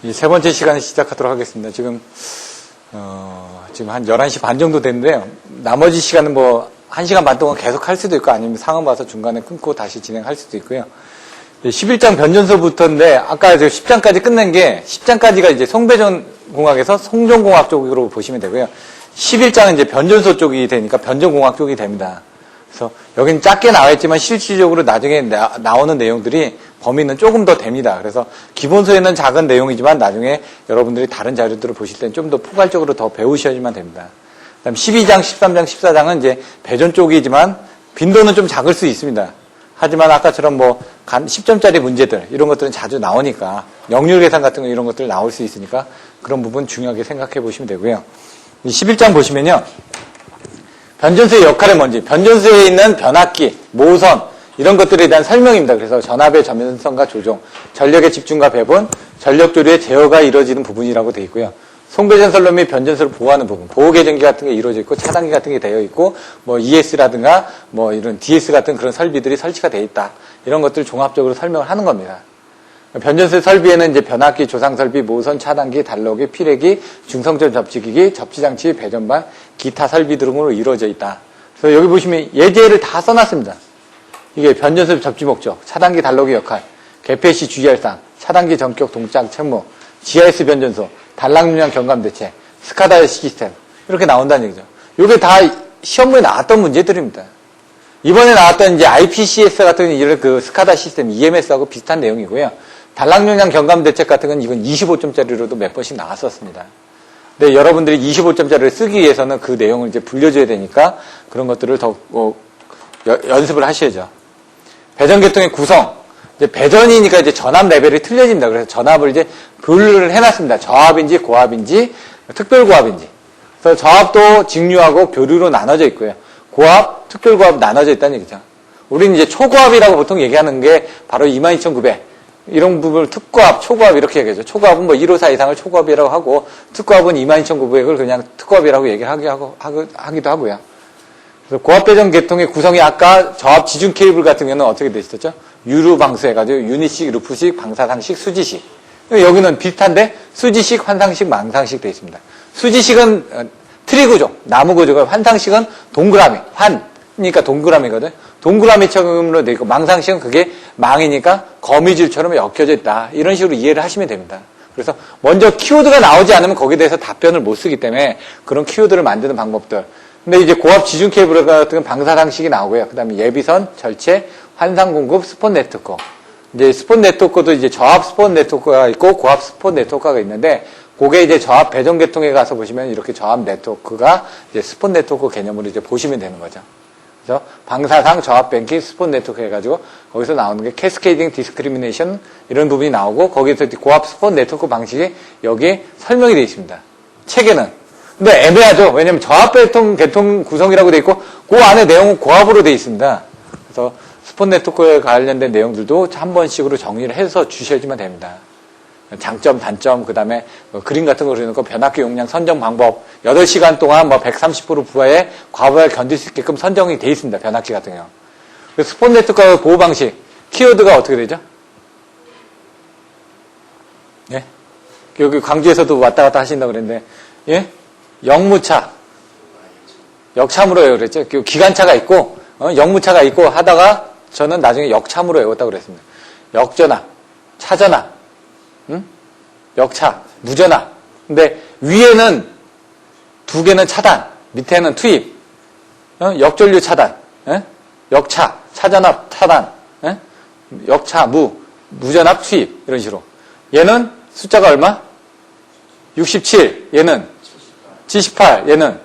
이 세 번째 시간을 시작하도록 하겠습니다. 지금 한 11시 반 정도 됐는데요. 나머지 시간은 뭐 1시간 반 동안 계속 할 수도 있고 아니면 상황 봐서 중간에 끊고 다시 진행할 수도 있고요. 11장 변전서부터인데 아까 10장까지 끝낸 게 10장까지가 이제 송배전 공학에서 송전공학 쪽으로 보시면 되고요. 11장은 이제 변전서 쪽이 되니까 변전공학 쪽이 됩니다. 그래서 여기는 작게 나와 있지만 실질적으로 나중에 나오는 내용들이 범위는 조금 더 됩니다. 그래서 기본서에는 작은 내용이지만 나중에 여러분들이 다른 자료들을 보실 때는 좀 더 포괄적으로 더 배우셔야지만 됩니다. 그다음 12장, 13장, 14장은 이제 배전 쪽이지만 빈도는 좀 작을 수 있습니다. 하지만 아까처럼 뭐 10점짜리 문제들 이런 것들은 자주 나오니까 역률 계산 같은 거 이런 것들 나올 수 있으니까 그런 부분 중요하게 생각해 보시면 되고요. 11장 보시면요. 변전소의 역할은 뭔지, 변전소에 있는 변압기, 모선 이런 것들에 대한 설명입니다. 그래서 전압의 전면성과 조종, 전력의 집중과 배분, 전력 조류의 제어가 이루어지는 부분이라고 되어 있고요. 송배전선로 및 변전소를 보호하는 부분, 보호계전기 같은 게 이루어져 있고 차단기 같은 게 되어 있고 뭐 ES라든가 뭐 이런 DS 같은 그런 설비들이 설치가 되어 있다. 이런 것들 종합적으로 설명을 하는 겁니다. 변전소 설비에는 이제 변압기, 조상 설비, 모선, 차단기, 단로기, 피레기, 중성전 접지기기, 접지장치, 배전반, 기타 설비 등으로 이루어져 있다. 그래서 여기 보시면 예제를 다 써놨습니다. 이게 변전소 접지 목적, 차단기, 단로기 역할, 개폐 시 주의할 사항, 차단기 전격 동작 책무, GIS 변전소, 단락용량 경감 대책, 스카다 시스템 이렇게 나온다는 얘기죠. 이게 다 시험문에 나왔던 문제들입니다. 이번에 나왔던 이제 IPCS 같은 이런 그 스카다 시스템, EMS하고 비슷한 내용이고요. 단락용량 경감 대책 같은 건 이건 25점짜리로도 몇 번씩 나왔었습니다. 근데 여러분들이 25점짜리를 쓰기 위해서는 그 내용을 이제 불려줘야 되니까 그런 것들을 더 연습을 하셔야죠. 배전계통의 구성. 이제 배전이니까 이제 전압 레벨이 틀려집니다. 그래서 전압을 이제 분류를 해놨습니다. 저압인지 고압인지 특별고압인지. 그래서 저압도 직류하고 교류로 나눠져 있고요. 고압, 특별고압 나눠져 있다는 얘기죠. 우리는 이제 초고압이라고 보통 얘기하는 게 바로 22,900. 이런 부분을 특고압, 초고압 이렇게 얘기하죠. 초고압은 뭐 154 이상을 초고압이라고 하고 특고압은 22,900을 그냥 특고압이라고 얘기를 하기도 하고요. 그래서 고압 배전 계통의 구성이 아까 저압 지중 케이블 같은 경우는 어떻게 되어 있었죠? 유루 방수 해가지고 유닛식, 루프식, 방사상식, 수지식. 여기는 비슷한데 수지식, 환상식, 망상식 되어 있습니다. 수지식은 트리 구조, 나무 구조가 환상식은 동그라미, 환이니까 동그라미거든. 동그라미처럼으로 되어 있고 망상식은 그게 망이니까 거미줄처럼 엮여져 있다. 이런 식으로 이해를 하시면 됩니다. 그래서 먼저 키워드가 나오지 않으면 거기에 대해서 답변을 못 쓰기 때문에 그런 키워드를 만드는 방법들. 근데 이제 고압 지중 케이블 같은 방사상식이 나오고요. 그 다음에 예비선, 절체, 환상 공급, 스폰 네트워크. 이제 스폰 네트워크도 이제 저압 스폰 네트워크가 있고 고압 스폰 네트워크가 있는데 그게 이제 저압 배전 계통에 가서 보시면 이렇게 저압 네트워크가 이제 스폰 네트워크 개념으로 이제 보시면 되는 거죠. 그래서 방사상, 저압 뱅킹, 스폰 네트워크 해가지고 거기서 나오는 게 캐스케이딩 디스크리미네이션 이런 부분이 나오고 거기서 고압 스폰 네트워크 방식이 여기에 설명이 되어 있습니다. 책에는. 근데 애매하죠. 왜냐면 저압 계통 구성이라고 되어 있고 그 안에 내용은 고압으로 되어 있습니다. 그래서 스폰 네트워크에 관련된 내용들도 한 번씩으로 정리를 해서 주셔야지만 됩니다. 장점, 단점, 그 다음에 그림 같은 거 그려놓고 변압기 용량 선정 방법 8시간 동안 뭐 130% 부하에 과부하를 견딜 수 있게끔 선정이 되어 있습니다. 변압기 같은 경우. 그래서 스폰 네트워크 보호 방식 키워드가 어떻게 되죠? 예? 여기 광주에서도 왔다 갔다 하신다고 그랬는데 예? 역무차 역차무로 외워 그랬죠. 기관차가 있고 역무차가 있고 하다가 저는 나중에 역차무로 외웠다고 그랬습니다. 역전압, 차전압 역차, 무전압. 근데 위에는 2개는 차단, 밑에는 투입. 역전류 차단, 역차, 차전압 차단, 역차, 무전압 투입. 이런 식으로. 얘는 숫자가 얼마? 67. 얘는 78. 얘는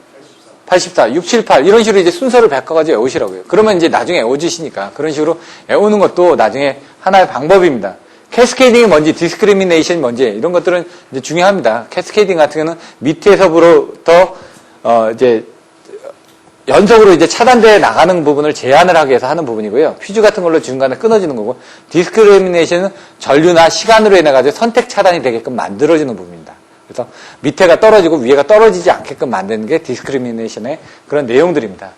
84, 6, 7, 8. 이런 식으로 이제 순서를 바꿔가지고 외우시라고요. 그러면 이제 나중에 외워지시니까. 그런 식으로 외우는 것도 나중에 하나의 방법입니다. 캐스케이딩이 뭔지, 디스크리미네이션이 뭔지, 이런 것들은 이제 중요합니다. 캐스케이딩 같은 경우는 밑에서부터, 이제, 연속으로 이제 차단되어 나가는 부분을 제한을 하기 위해서 하는 부분이고요. 퓨즈 같은 걸로 중간에 끊어지는 거고, 디스크리미네이션은 전류나 시간으로 인해가지고 선택 차단이 되게끔 만들어지는 부분입니다. 그래서 밑에가 떨어지고 위에가 떨어지지 않게끔 만드는 게 디스크리미네이션의 그런 내용들입니다.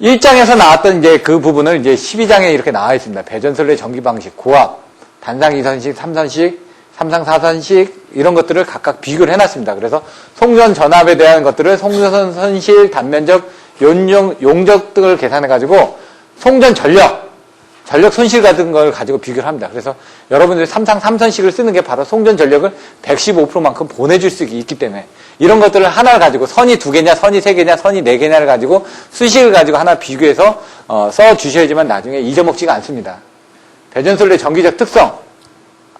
1장에서 나왔던 이제 그 부분을 이제 12장에 이렇게 나와 있습니다. 배전선로의 전기 방식, 고압, 단상 2선식, 3선식, 삼상 사선식 이런 것들을 각각 비교를 해놨습니다. 그래서 송전 전압에 대한 것들을 송전 선실, 단면적, 용적 등을 계산해가지고 송전 전력 손실 같은 걸 가지고 비교를 합니다. 그래서 여러분들이 삼상 3선식을 쓰는 게 바로 송전 전력을 115%만큼 보내줄 수 있기 때문에 이런 것들을 하나를 가지고 선이 2개냐, 선이 3개냐, 선이 4개냐를 가지고 수식을 가지고 하나 비교해서 써주셔야지만 나중에 잊어먹지가 않습니다. 배전솔로의 전기적 특성.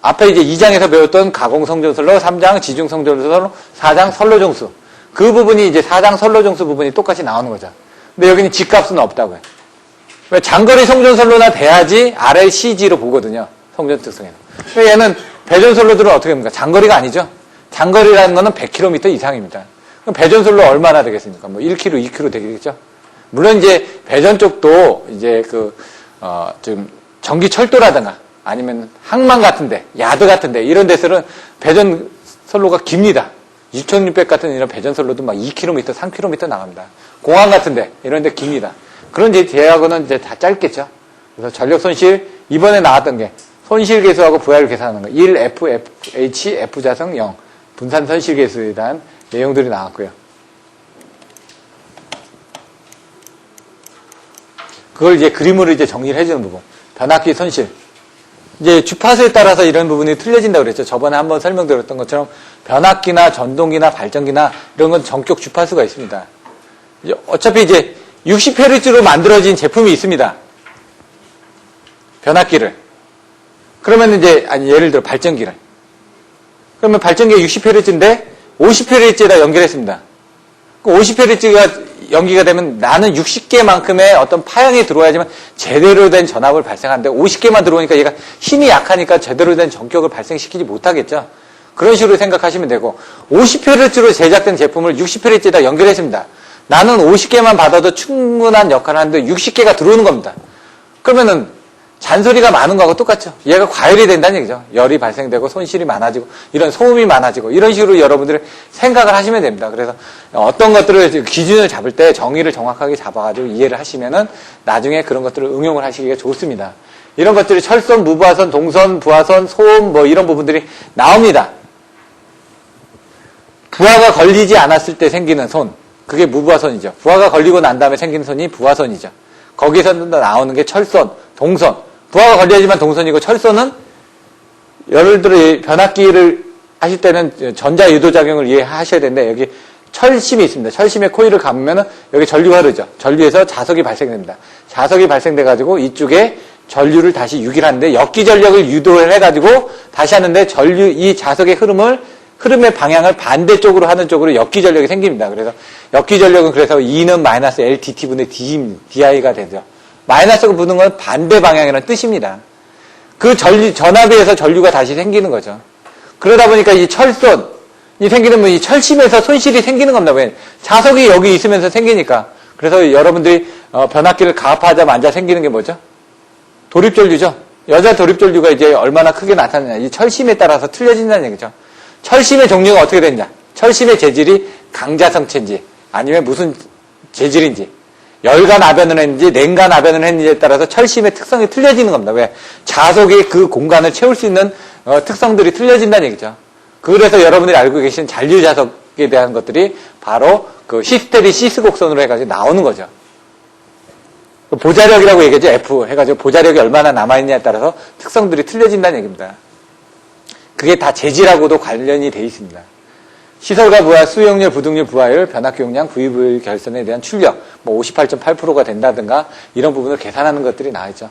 앞에 이제 2장에서 배웠던 가공성전솔로, 3장 지중성전솔로, 4장 선로정수. 그 부분이 이제 4장 선로정수 부분이 똑같이 나오는 거죠. 근데 여기는 G값은 없다고요. 왜 장거리 송전솔로나 돼야지 RLCG로 보거든요. 송전 특성에는. 얘는 배전솔로들은 어떻게 합니까? 장거리가 아니죠. 장거리라는 거는 100km 이상입니다. 그럼 배전솔로 얼마나 되겠습니까? 뭐 1km, 2km 되겠죠. 물론 이제 배전 쪽도 이제 좀 전기철도라든가 아니면 항만 같은데, 야드 같은데 이런 데서는 배전솔로가 깁니다. 6600 같은 이런 배전솔로도 막 2km, 3km 나갑니다. 공항 같은데 이런 데 깁니다. 그런 제약은 이제 다 짧겠죠. 그래서 전력 손실, 이번에 나왔던 게 손실 계수하고 부하율 계산하는 거. 1, F, H, F자성 0. 분산 손실 계수에 대한 내용들이 나왔고요. 그걸 이제 그림으로 이제 정리를 해주는 부분. 변압기 손실. 이제 주파수에 따라서 이런 부분이 틀려진다고 그랬죠. 저번에 한번 설명드렸던 것처럼 변압기나 전동기나 발전기나 이런 건 전격 주파수가 있습니다. 어차피 이제 60Hz로 만들어진 제품이 있습니다. 변압기를. 그러면 이제, 예를 들어 발전기를. 그러면 발전기가 60Hz인데 50Hz에다 연결했습니다. 50Hz가 연기가 되면 나는 60개만큼의 어떤 파형이 들어와야지만 제대로 된 전압을 발생하는데 50개만 들어오니까 얘가 힘이 약하니까 제대로 된 전격을 발생시키지 못하겠죠. 그런 식으로 생각하시면 되고 50Hz로 제작된 제품을 60Hz에다 연결했습니다. 나는 50개만 받아도 충분한 역할을 하는데 60개가 들어오는 겁니다. 그러면은 잔소리가 많은 거하고 똑같죠. 얘가 과열이 된다는 얘기죠. 열이 발생되고 손실이 많아지고 이런 소음이 많아지고 이런 식으로 여러분들이 생각을 하시면 됩니다. 그래서 어떤 것들을 기준을 잡을 때 정의를 정확하게 잡아가지고 이해를 하시면은 나중에 그런 것들을 응용을 하시기가 좋습니다. 이런 것들이 철선, 무부하선, 동선, 부하선, 소음 뭐 이런 부분들이 나옵니다. 부하가 걸리지 않았을 때 생기는 손. 그게 무부하선이죠. 부하가 걸리고 난 다음에 생기는 손이 부하선이죠. 거기서 나오는 게 철선, 동선. 부하가 걸려야지만 동선이고 철선은 예를 들어 변압기를 하실 때는 전자유도작용을 이해하셔야 되는데 여기 철심이 있습니다. 철심에 코일을 감으면 여기 전류가 흐르죠. 전류에서 자석이 발생됩니다. 자석이 발생돼가지고 이쪽에 전류를 다시 유기를 하는데 역기전력을 유도를 해가지고 다시 하는데 이 자석의 흐름의 방향을 반대쪽으로 하는 쪽으로 역기전력이 생깁니다. 그래서 역기전력은 그래서 E는 마이너스 LDT분의 DI가 되죠. 마이너스가 부는 건 반대 방향이라는 뜻입니다. 그 전압에 의해서 전류가 다시 생기는 거죠. 그러다 보니까 이 철선이 생기는 이 철심에서 손실이 생기는 겁니다. 왜? 자석이 여기 있으면서 생기니까. 그래서 여러분들이 변압기를 가압하자마자 생기는 게 뭐죠? 도립전류죠. 여자 도립전류가 이제 얼마나 크게 나타나냐. 이 철심에 따라서 틀려진다는 얘기죠. 철심의 종류가 어떻게 되느냐. 철심의 재질이 강자성체인지 아니면 무슨 재질인지 열간 압연을 했는지 냉간 압연을 했는지에 따라서 철심의 특성이 틀려지는 겁니다. 왜? 자석이 그 공간을 채울 수 있는 특성들이 틀려진다는 얘기죠. 그래서 여러분들이 알고 계신 잔류자석에 대한 것들이 바로 그 시스테리 시스 곡선으로 해가지고 나오는 거죠. 보자력이라고 얘기하죠. F 해가지고 보자력이 얼마나 남아있냐에 따라서 특성들이 틀려진다는 얘기입니다. 그게 다 재질하고도 관련이 돼 있습니다. 시설과 부하, 수용률, 부등률, 부하율, 변압기 용량, 구입을 결선에 대한 출력, 58.8%가 된다든가 이런 부분을 계산하는 것들이 나와있죠.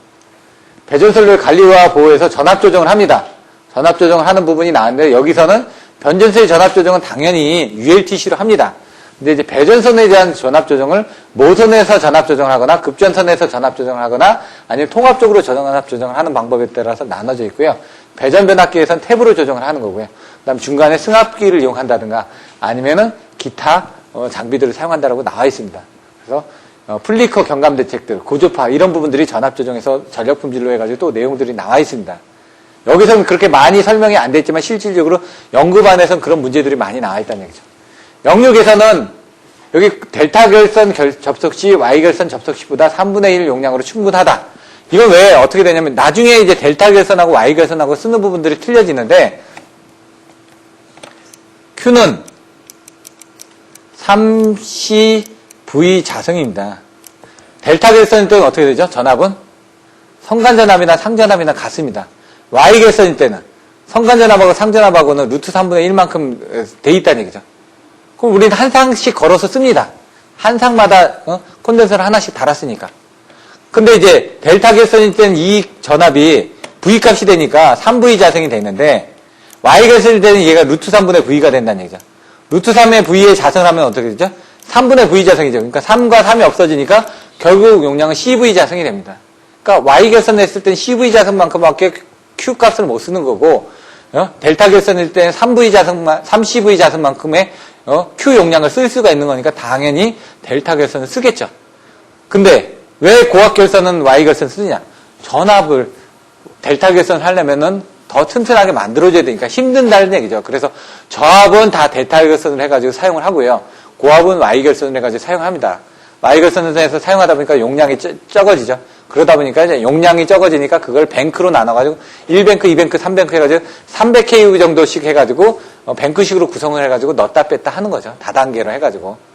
배전솔로의 관리와 보호에서 전압 조정을 합니다. 전압 조정을 하는 부분이 나왔는데 여기서는 변전소의 전압 조정은 당연히 ULTC로 합니다. 근데 이제 배전선에 대한 전압 조정을 모선에서 전압 조정을 하거나 급전선에서 전압 조정을 하거나 아니면 통합적으로 전압 조정을 하는 방법에 따라서 나눠져 있고요. 배전 변압기에서는 탭으로 조정을 하는 거고요. 그다음 중간에 승합기를 이용한다든가 아니면은 기타 장비들을 사용한다라고 나와 있습니다. 그래서 플리커 경감 대책들, 고조파 이런 부분들이 전압 조정에서 전력 품질로 해가지고 또 내용들이 나와 있습니다. 여기서는 그렇게 많이 설명이 안 됐지만 실질적으로 연구반에서는 그런 문제들이 많이 나와 있다는 얘기죠. 영역에서는 여기 델타 결선 접속 시 Y 결선 접속 시보다 3분의 1 용량으로 충분하다. 이건 왜 어떻게 되냐면 나중에 이제 델타 결선하고 Y 결선하고 쓰는 부분들이 틀려지는데 Q는 3CV 자성입니다. 델타 결선일 때는 어떻게 되죠? 전압은 성간전압이나 상전압이나 같습니다. Y 결선일 때는 성간전압하고 상전압하고는 루트 3분의 1만큼 돼 있다는 얘기죠. 그럼 우리는 한 상씩 걸어서 씁니다. 한 상마다 콘덴서를 하나씩 달았으니까. 근데 이제 델타 결선일 때는 이 전압이 V 값이 되니까 3V 자성이 되는데 Y 결선일 때는 얘가 루트 3분의 V가 된다는 얘기죠. 루트 3의 V에 자성을 하면 어떻게 되죠? 3분의 V 자성이죠. 그러니까 3과 3이 없어지니까 결국 용량은 CV 자성이 됩니다. 그러니까 Y 결선 했을 땐 CV 자성만큼밖에 Q 값을 못 쓰는 거고, 델타 결선일 때는 3CV 자성만큼의 Q 용량을 쓸 수가 있는 거니까 당연히 델타 결선을 쓰겠죠. 근데 왜 고압 결선은 Y 결선 쓰느냐? 전압을 델타 결선 하려면은 더 튼튼하게 만들어줘야 되니까 힘든다는 얘기죠. 그래서 저압은 다 델타 결선을 해가지고 사용을 하고요. 고압은 Y 결선을 해가지고 사용합니다. Y 결선에서 사용하다 보니까 용량이 적어지죠. 그러다 보니까 이제 용량이 적어지니까 그걸 뱅크로 나눠가지고 1뱅크, 2뱅크, 3뱅크 해가지고 300kU 정도씩 해가지고 뱅크식으로 구성을 해가지고 넣었다 뺐다 하는 거죠. 다단계로 해가지고.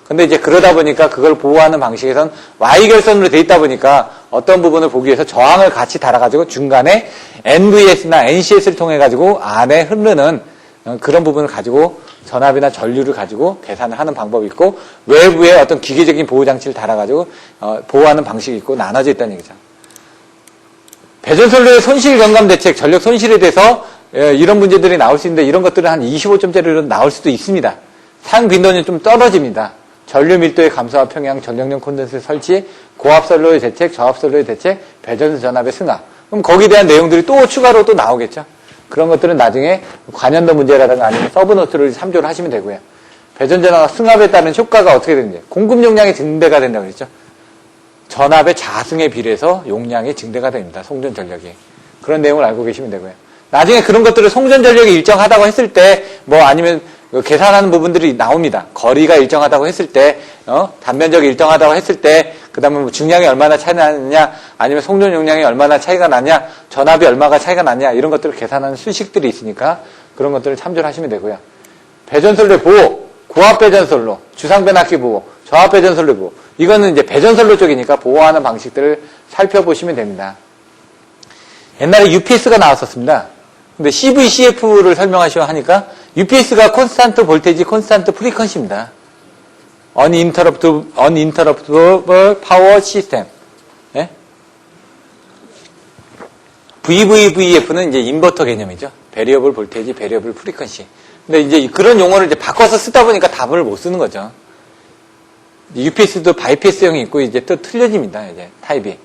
근데 이제 그러다 보니까 그걸 보호하는 방식에선 Y 결선으로 돼 있다 보니까 어떤 부분을 보기 위해서 저항을 같이 달아가지고 중간에 NVS나 NCS를 통해가지고 안에 흐르는 그런 부분을 가지고 전압이나 전류를 가지고 계산을 하는 방법이 있고 외부에 어떤 기계적인 보호장치를 달아가지고 보호하는 방식이 있고 나눠져 있다는 얘기죠. 배전선로의 손실 경감 대책, 전력 손실에 대해서 이런 문제들이 나올 수 있는데 이런 것들은 한 25점짜리로 나올 수도 있습니다. 사용 빈도는 좀 떨어집니다. 전류 밀도의 감소와 평양, 전력용 콘덴서 설치, 고압선로의 대책, 저압선로의 대책, 배전 전압의 승하. 그럼 거기에 대한 내용들이 또 추가로 또 나오겠죠. 그런 것들은 나중에 관연도 문제라든가 아니면 서브노트를 참조를 하시면 되고요. 배전 전압과 승합에 따른 효과가 어떻게 되는지. 공급 용량의 증대가 된다고 그랬죠. 전압의 자승에 비례해서 용량의 증대가 됩니다. 송전 전력이. 그런 내용을 알고 계시면 되고요. 나중에 그런 것들을 송전 전력이 일정하다고 했을 때 뭐 아니면 계산하는 부분들이 나옵니다. 거리가 일정하다고 했을 때, 단면적이 일정하다고 했을 때, 그 다음에 뭐 중량이 얼마나 차이 나느냐, 아니면 송전 용량이 얼마나 차이가 나냐, 전압이 얼마가 차이가 나냐, 이런 것들을 계산하는 수식들이 있으니까 그런 것들을 참조를 하시면 되고요. 배전선로의 보호, 고압 배전선로, 주상변압기 보호, 저압 배전선로 보호. 이거는 이제 배전선로 쪽이니까 보호하는 방식들을 살펴보시면 됩니다. 옛날에 UPS가 나왔었습니다. 근데 CVCF를 설명하시려 하니까 UPS가 콘스탄트 볼테이지, 콘스탄트 프리퀀시입니다. Uninterruptible Power System. 예? VVVF는 이제 인버터 개념이죠. Variable Voltage, Variable Frequency. 근데 이제 그런 용어를 이제 바꿔서 쓰다 보니까 답을 못 쓰는 거죠. UPS도 바이패스형이 있고 이제 또 틀려집니다. 이제 타입이.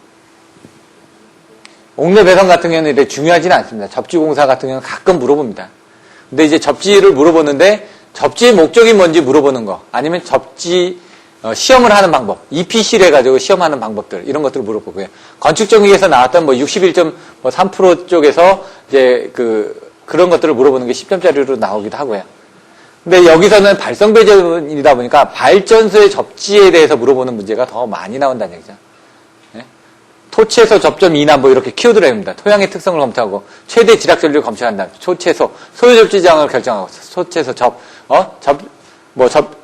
옥내 배선 같은 경우는 이제 중요하지는 않습니다. 접지 공사 같은 경우는 가끔 물어봅니다. 근데 이제 접지를 물어보는데 접지의 목적이 뭔지 물어보는 거 아니면 접지 시험을 하는 방법 EPC를 해가지고 시험하는 방법들 이런 것들을 물어보고요. 건축정리에서 나왔던 뭐 61.3% 쪽에서 이제 그런 것들을 물어보는 게 10점짜리로 나오기도 하고요. 근데 여기서는 발성 배전이다 보니까 발전소의 접지에 대해서 물어보는 문제가 더 많이 나온다는 얘기죠. 토치에서 접점 이남 뭐 이렇게 키워드를 합니다. 토양의 특성을 검토하고 최대 지락 전류를 검증한다. 토치에서 소요 접지장을 결정하고 토치에서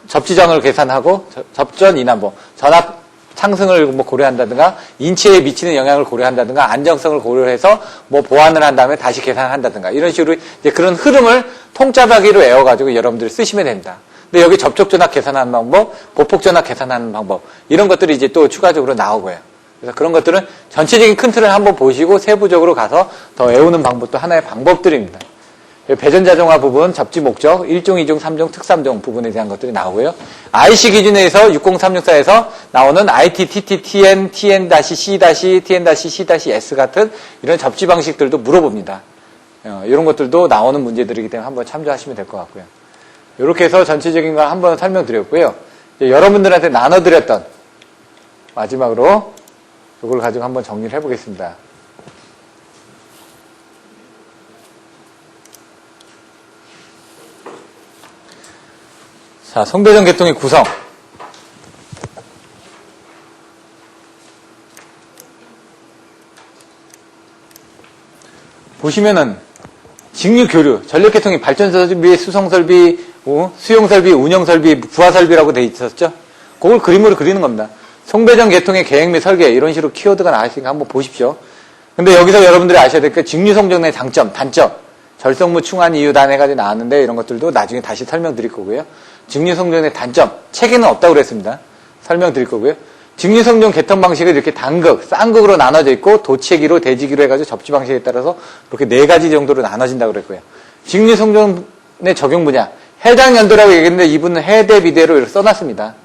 접지장을 계산하고 접전 이남보 전압 상승을 뭐 고려한다든가 인체에 미치는 영향을 고려한다든가 안정성을 고려해서 뭐 보완을 한 다음에 다시 계산한다든가 이런 식으로 이제 그런 흐름을 통짜박이로 외워가지고 여러분들이 쓰시면 됩니다. 근데 여기 접촉 전압 계산하는 방법, 보폭 전압 계산하는 방법 이런 것들이 이제 또 추가적으로 나오고요. 그래서 그런 것들은 전체적인 큰 틀을 한번 보시고 세부적으로 가서 더 외우는 방법도 하나의 방법들입니다. 배전자동화 부분, 접지 목적, 1종, 2종, 3종, 특3종 부분에 대한 것들이 나오고요. IC 기준에서 60364에서 나오는 IT, TT, TN, TN-C, TN-C-C-S 같은 이런 접지 방식들도 물어봅니다. 이런 것들도 나오는 문제들이기 때문에 한번 참조하시면 될 것 같고요. 이렇게 해서 전체적인 걸 한번 설명드렸고요. 여러분들한테 나눠드렸던 마지막으로 이걸 가지고 한번 정리를 해보겠습니다. 자, 송배전 계통의 구성. 보시면은 직류 교류, 전력계통이 발전소 설비, 수송 설비, 수용 설비, 운영 설비, 부하 설비라고 돼 있었죠. 그걸 그림으로 그리는 겁니다. 송배전 계통의 계획 및 설계 이런 식으로 키워드가 나왔으니까 한번 보십시오. 근데 여기서 여러분들이 아셔야 될 게 직류 송전의 장점, 단점, 절성무 충환 이유 단 해가지고 나왔는데 이런 것들도 나중에 다시 설명드릴 거고요. 직류 송전의 단점, 책에는 없다고 그랬습니다. 설명드릴 거고요. 직류 송전 개통 방식은 이렇게 단극, 쌍극으로 나눠져 있고 도체기로, 대지기로 해가지고 접지 방식에 따라서 이렇게 4가지 정도로 나눠진다고 그랬고요. 직류 송전의 적용 분야, 해당 연도라고 얘기했는데 이분은 해대 비대로 이렇게 써놨습니다.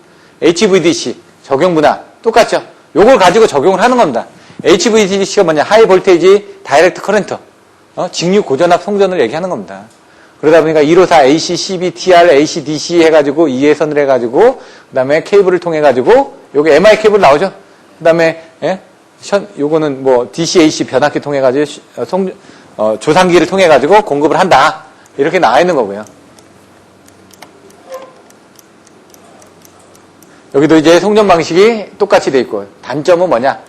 HVDC 적용 분야 똑같죠. 요걸 가지고 적용을 하는 겁니다. HVDC가 뭐냐? 하이 볼테이지 다이렉트 커런트. 직류 고전압 송전을 얘기하는 겁니다. 그러다 보니까 154 AC, CBTR, ACDC 해가지고 2회선을 해가지고 그 다음에 케이블을 통해가지고 요게 MI 케이블 나오죠. 그 다음에 요거는 뭐 DCAC 변압기 통해가지고 조상기를 통해가지고 공급을 한다. 이렇게 나와 있는 거고요. 여기도 이제 송전 방식이 똑같이 돼 있고 단점은 뭐냐?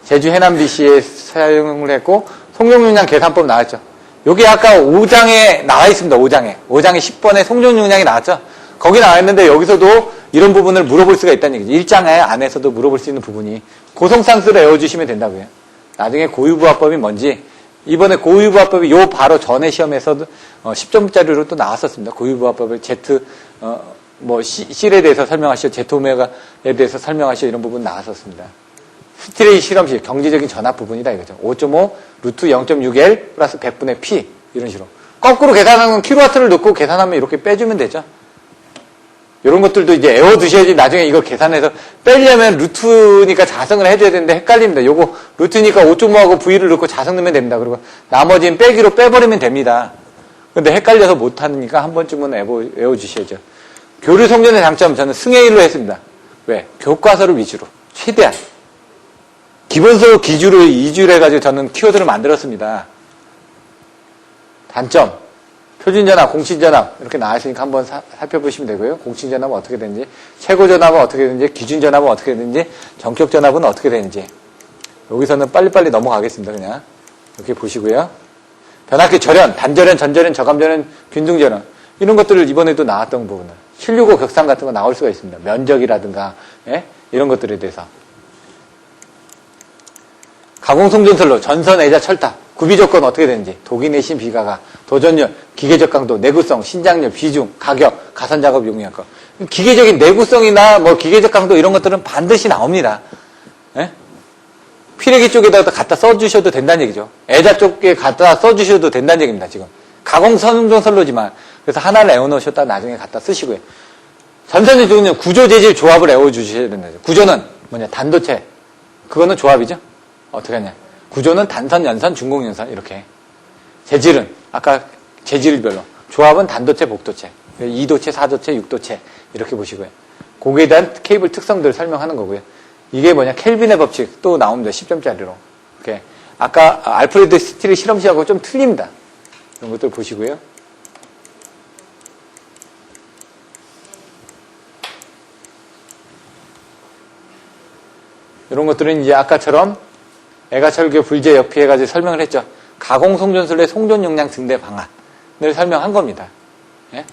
제주 해남 BC에 사용을 했고 송전용량 계산법 나왔죠. 여기 아까 5장에 나와 있습니다. 5장에 10번에 송전용량이 나왔죠. 거기 나와 있는데 여기서도 이런 부분을 물어볼 수가 있다는 얘기죠. 1장 안에서도 물어볼 수 있는 부분이 고성상수를 외워주시면 된다고요. 나중에 고유부하법이 뭔지 이번에 고유부하법이 요 바로 전에 시험에서도 10점짜리로 또 나왔었습니다. 고유부하법을 C에 대해서 설명하시오, 제토메가에 대해서 설명하시오 이런 부분 나왔었습니다. 스트레이 실험실, 경제적인 전압 부분이다 이거죠. 5.5 루트 0.6L 플러스 100분의 P 이런 식으로. 거꾸로 계산하는 킬로와트를 넣고 계산하면 이렇게 빼주면 되죠. 이런 것들도 이제 외워두셔야지 나중에 이거 계산해서 빼려면 루트니까 자성을 해줘야 되는데 헷갈립니다. 요거 루트니까 5.5하고 V를 넣고 자성 넣으면 됩니다. 그리고 나머지는 빼기로 빼버리면 됩니다. 근데 헷갈려서 못하니까 한 번쯤은 외워주셔야죠. 교류 송전의 장점 저는 승해일로 했습니다. 왜? 교과서를 위주로 최대한 기본서 기준으로 2주를 해가지고 저는 키워드를 만들었습니다. 단점 표준전압, 공신전압 이렇게 나와있으니까 한번 살펴보시면 되고요. 공신전압은 어떻게 되는지, 최고전압은 어떻게 되는지, 기준전압은 어떻게 되는지, 전격전압은 어떻게 되는지 여기서는 빨리빨리 넘어가겠습니다. 그냥 이렇게 보시고요. 변압기 절연, 단절연, 전절연, 저감절연, 균등절연 이런 것들을 이번에도 나왔던 부분은 765 격상 같은 거 나올 수가 있습니다. 면적이라든가 이런 것들에 대해서 가공송전설로 전선, 애자, 철탑 구비조건 어떻게 되는지 독이 내신 비가가 도전율, 기계적 강도, 내구성, 신장률, 비중, 가격, 가산작업 용이할 거 기계적인 내구성이나 뭐 기계적 강도 이런 것들은 반드시 나옵니다. 피레기 쪽에다가 갖다 써주셔도 된다는 얘기죠. 애자 쪽에 갖다 써주셔도 된다는 얘기입니다. 지금 가공송전설로지만 그래서 하나를 애워놓으셨다 나중에 갖다 쓰시고요. 전선의 종류는 구조, 재질, 조합을 애워주셔야 된다. 구조는 뭐냐? 단도체. 그거는 조합이죠. 어떻게 하냐? 구조는 단선, 연선, 중공연선 이렇게. 재질은 아까 재질별로. 조합은 단도체, 복도체. 2도체, 4도체, 6도체 이렇게 보시고요. 거기에 대한 케이블 특성들을 설명하는 거고요. 이게 뭐냐? 켈빈의 법칙 또 나옵니다. 10점짜리로. 이렇게. 아까 알프레드 스틸의 실험실하고 좀 틀립니다. 이런 것들 보시고요. 이런 것들은 이제 아까처럼 애가철교 불재 역피 해가지고 설명을 했죠. 가공송전술의 송전용량 증대 방안을 설명한 겁니다. 예?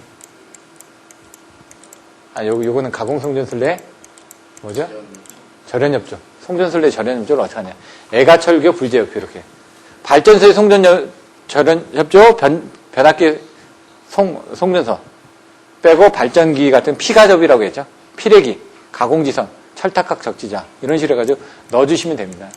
요거는 가공송전술의 뭐죠? 절연협조. 송전술의 절연협조를 어떻게 하냐. 애가철교 불재 역피 이렇게. 발전소의 절연협조 변압기 송전선 빼고 발전기 같은 피가접이라고 했죠. 피레기, 가공지선, 철탑각 적지자 이런 식으로 해가지고 넣어주시면 됩니다.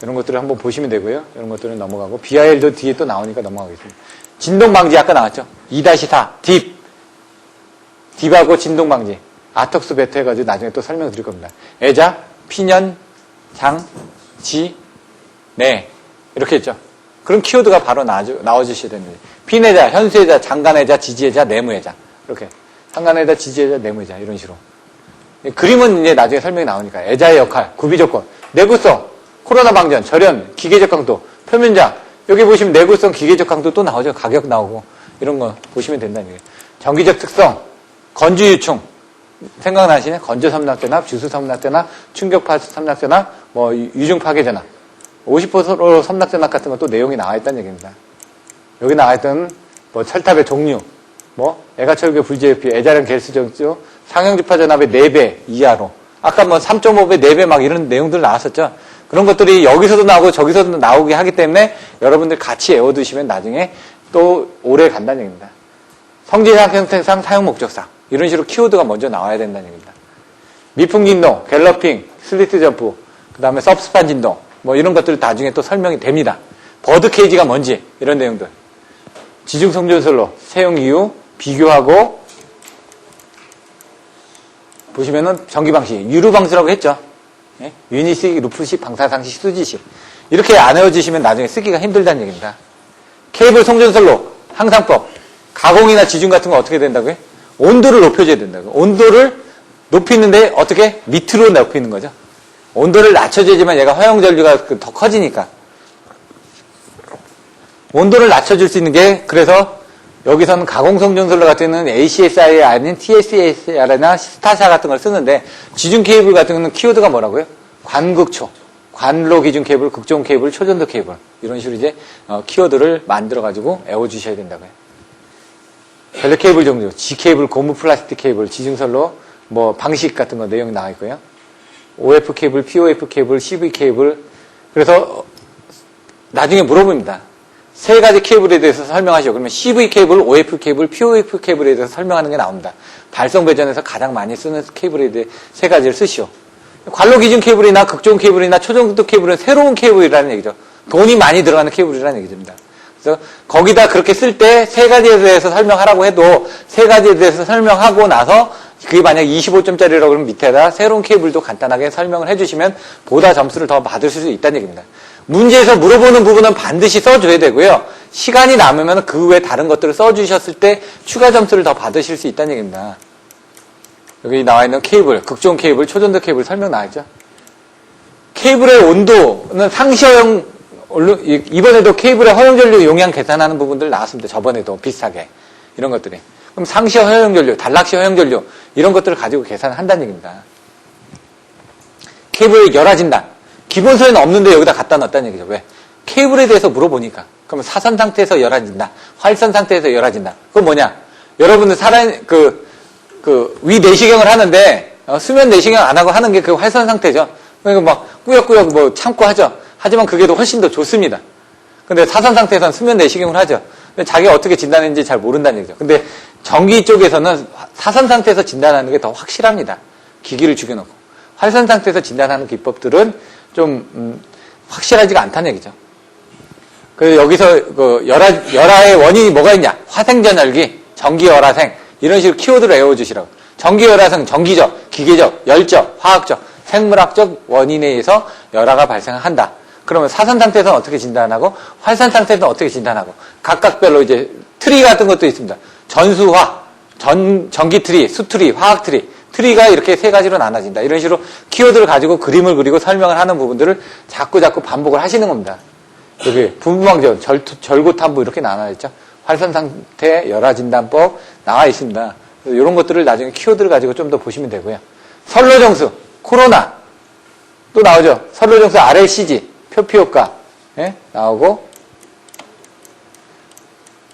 이런 것들을 한번 보시면 되고요. 이런 것들은 넘어가고 BIL도 뒤에 또 나오니까 넘어가겠습니다. 진동방지 아까 나왔죠. 2-4 딥하고 진동방지 아턱스 베트 해가지고 나중에 또 설명드릴 겁니다. 애자, 피년, 장, 지, 내 이렇게 했죠. 그런 키워드가 바로 나와주셔야 됩니다. 피내자, 현수애자, 장간애자, 지지애자, 내무애자 이렇게 상간애자, 지지애자, 내무애자 이런 식으로. 그림은 이제 나중에 설명이 나오니까 애자의 역할, 구비조건, 내구성, 코로나 방전, 절연, 기계적 강도, 표면장 여기 보시면 내구성, 기계적 강도 또 나오죠. 가격 나오고 이런 거 보시면 된다는 얘기예요. 전기적 특성, 건주유충 생각나시네? 건조 삼락전압, 주수 삼락전압, 충격파 삼락전압, 뭐 유중 파괴전압 50% 삼락전압 같은 것도 내용이 나와 있다는 얘기입니다. 여기 나와있던 뭐 철탑의 종류, 뭐 애가철교 불제유피, 애자령 갤스정주, 상형주파 전압의 4배 이하로. 아까 뭐 3.5배, 4배 막 이런 내용들 나왔었죠. 그런 것들이 여기서도 나오고 저기서도 나오게 하기 때문에 여러분들 같이 외워두시면 나중에 또 오래 간다는 얘기입니다. 성질상, 형태상, 사용 목적상 이런 식으로 키워드가 먼저 나와야 된다는 얘기입니다. 미풍 진동, 갤러핑, 슬리트 점프, 그 다음에 섭스판 진동 뭐 이런 것들 나중에 또 설명이 됩니다. 버드 케이지가 뭔지 이런 내용들. 지중 성전설로 사용 이유 비교하고 보시면은 전기 방식, 유루 방수라고 했죠. 예? 유니식, 루프식, 방사상식, 수지식 이렇게 안 외워주시면 나중에 쓰기가 힘들다는 얘기입니다. 케이블 송전설로 항상법, 가공이나 지중 같은 거 어떻게 된다고요? 온도를 높여줘야 된다고요. 온도를 높이는데 어떻게? 밑으로 높이는 거죠. 온도를 낮춰줘야지만 얘가 화형전류가 더 커지니까. 온도를 낮춰줄 수 있는 게 그래서 여기서는 가공성전설로 같은 경우는 ACSI 아닌 TSAR이나 스타샤 같은 걸 쓰는데 지중 케이블 같은 경우는 키워드가 뭐라고요? 관극초, 관로 기준 케이블, 극종 케이블, 초전도 케이블 이런 식으로 이제 키워드를 만들어가지고 외워주셔야 된다고요. 벨트 케이블 종류, G 케이블, 고무 플라스틱 케이블, 지중설로 뭐 방식 같은 거 내용이 나와 있고요. OF 케이블, POF 케이블, CV 케이블. 그래서 나중에 물어봅니다. 세 가지 케이블에 대해서 설명하시오. 그러면 CV 케이블, OF 케이블, POF 케이블에 대해서 설명하는 게 나옵니다. 발송 배전에서 가장 많이 쓰는 케이블에 대해 세 가지를 쓰시오. 관로 기준 케이블이나 극종 케이블이나 초정도 케이블은 새로운 케이블이라는 얘기죠. 돈이 많이 들어가는 케이블이라는 얘기입니다. 그래서 거기다 그렇게 쓸 때 세 가지에 대해서 설명하라고 해도 세 가지에 대해서 설명하고 나서 그게 만약 25점짜리라고 그러면 밑에다 새로운 케이블도 간단하게 설명을 해주시면 보다 점수를 더 받으실 수 있다는 얘기입니다. 문제에서 물어보는 부분은 반드시 써줘야 되고요. 시간이 남으면 그 외에 다른 것들을 써주셨을 때 추가 점수를 더 받으실 수 있다는 얘기입니다. 여기 나와 있는 케이블, 극종 케이블, 초전도 케이블 설명 나와있죠. 케이블의 온도는 상시 허용, 이번에도 케이블의 허용전류 용량 계산하는 부분들 나왔습니다. 저번에도 비슷하게. 이런 것들이. 그럼 상시 허용전류, 단락시 허용전류 이런 것들을 가지고 계산을 한다는 얘기입니다. 케이블의 열화진단. 기본서에는 없는데 여기다 갖다 놨다는 얘기죠. 왜? 케이블에 대해서 물어보니까. 그러면 사선 상태에서 열화진다. 활선 상태에서 열화진다. 그건 뭐냐? 여러분들 위 내시경을 하는데, 수면 내시경 안 하고 하는 게 그 활선 상태죠. 그러니까 막 꾸역꾸역 뭐 참고 하죠. 하지만 그게 더 훨씬 더 좋습니다. 근데 사선 상태에서는 수면 내시경을 하죠. 근데 자기가 어떻게 진단했는지 잘 모른다는 얘기죠. 근데 전기 쪽에서는 사선 상태에서 진단하는 게 더 확실합니다. 기기를 죽여놓고. 활선 상태에서 진단하는 기법들은 좀 확실하지가 않다는 얘기죠. 그래서 여기서 열화의 원인이 뭐가 있냐? 화생전열기, 전기열화생 이런 식으로 키워드를 외워주시라고. 전기열화생, 전기적, 기계적, 열적, 화학적, 생물학적 원인에 의해서 열화가 발생한다. 그러면 사선 상태에서는 어떻게 진단하고 활선 상태에서는 어떻게 진단하고 각각별로 이제 트리 같은 것도 있습니다. 전수화, 전기 트리, 수트리, 화학 트리 트리가 이렇게 세 가지로 나눠진다. 이런 식으로 키워드를 가지고 그림을 그리고 설명을 하는 부분들을 자꾸 반복을 하시는 겁니다. 여기 분부방전, 절고탐부 이렇게 나눠 있죠. 활선 상태 열화진단법 나와 있습니다. 이런 것들을 나중에 키워드를 가지고 좀 더 보시면 되고요. 선로정수, 코로나 또 나오죠. 선로정수 RLCG, 표피효과 나오고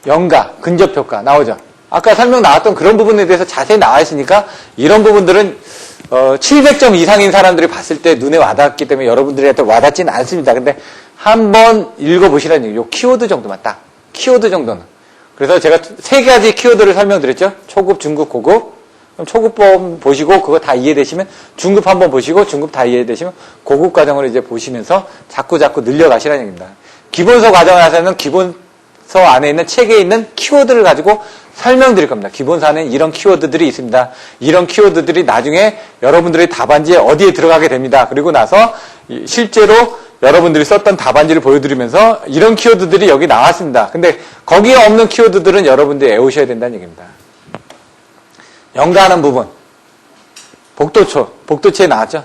영가, 근접효과 나오죠. 아까 설명 나왔던 그런 부분에 대해서 자세히 나와 있으니까 이런 부분들은 700점 이상인 사람들이 봤을 때 눈에 와닿았기 때문에 여러분들한테 와닿지는 않습니다. 근데 한번 읽어보시라는 얘기죠. 키워드 정도만 딱. 키워드 정도는. 그래서 제가 세 가지 키워드를 설명드렸죠. 초급, 중급, 고급. 그럼 초급 보시고 그거 다 이해되시면 중급 한번 보시고 중급 다 이해되시면 고급 과정을 이제 보시면서 자꾸 늘려가시라는 얘기입니다. 기본서 과정에서는 기본서 안에 있는 책에 있는 키워드를 가지고 설명드릴 겁니다. 기본서 안에 이런 키워드들이 있습니다. 이런 키워드들이 나중에 여러분들의 답안지에 어디에 들어가게 됩니다. 그리고 나서 실제로 여러분들이 썼던 답안지를 보여드리면서 이런 키워드들이 여기 나왔습니다. 근데 거기에 없는 키워드들은 여러분들이 외우셔야 된다는 얘기입니다. 연가하는 부분. 복도체에 나왔죠?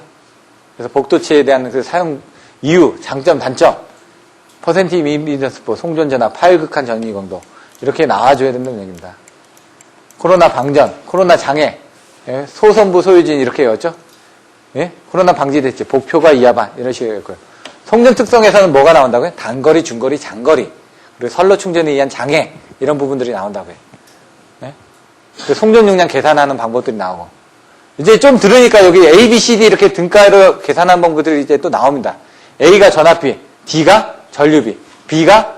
그래서 복도체에 대한 그 사용 이유, 장점, 단점. 퍼센트 임피던스포, 송전전압, 파일극한 전위 강도. 이렇게 나와줘야 된다는 얘기입니다. 코로나 방전, 코로나 장애, 소선부 소유진 이렇게 외웠죠? 예? 코로나 방지대책, 목표가 이하반 이런 식으로 외웠고요. 송전 특성에서는 뭐가 나온다고요? 단거리, 중거리, 장거리. 그리고 선로 충전에 의한 장애, 이런 부분들이 나온다고 해요. 네? 송전 용량 계산하는 방법들이 나오고. 이제 좀 들으니까 여기 A, B, C, D 이렇게 등가로 계산하는 방법들이 이제 또 나옵니다. A가 전압비, D가 전류비, B가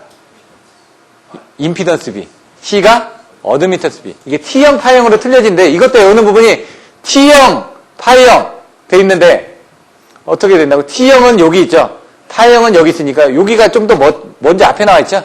임피던스비, C가 어드미턴스비. 이게 T형, 파형으로 틀려진데 이것도 외우는 부분이 T형, 파형 돼 있는데 어떻게 된다고? T형은 여기 있죠. 파형은 여기 있으니까 여기가 좀 더 먼저 앞에 나와 있죠.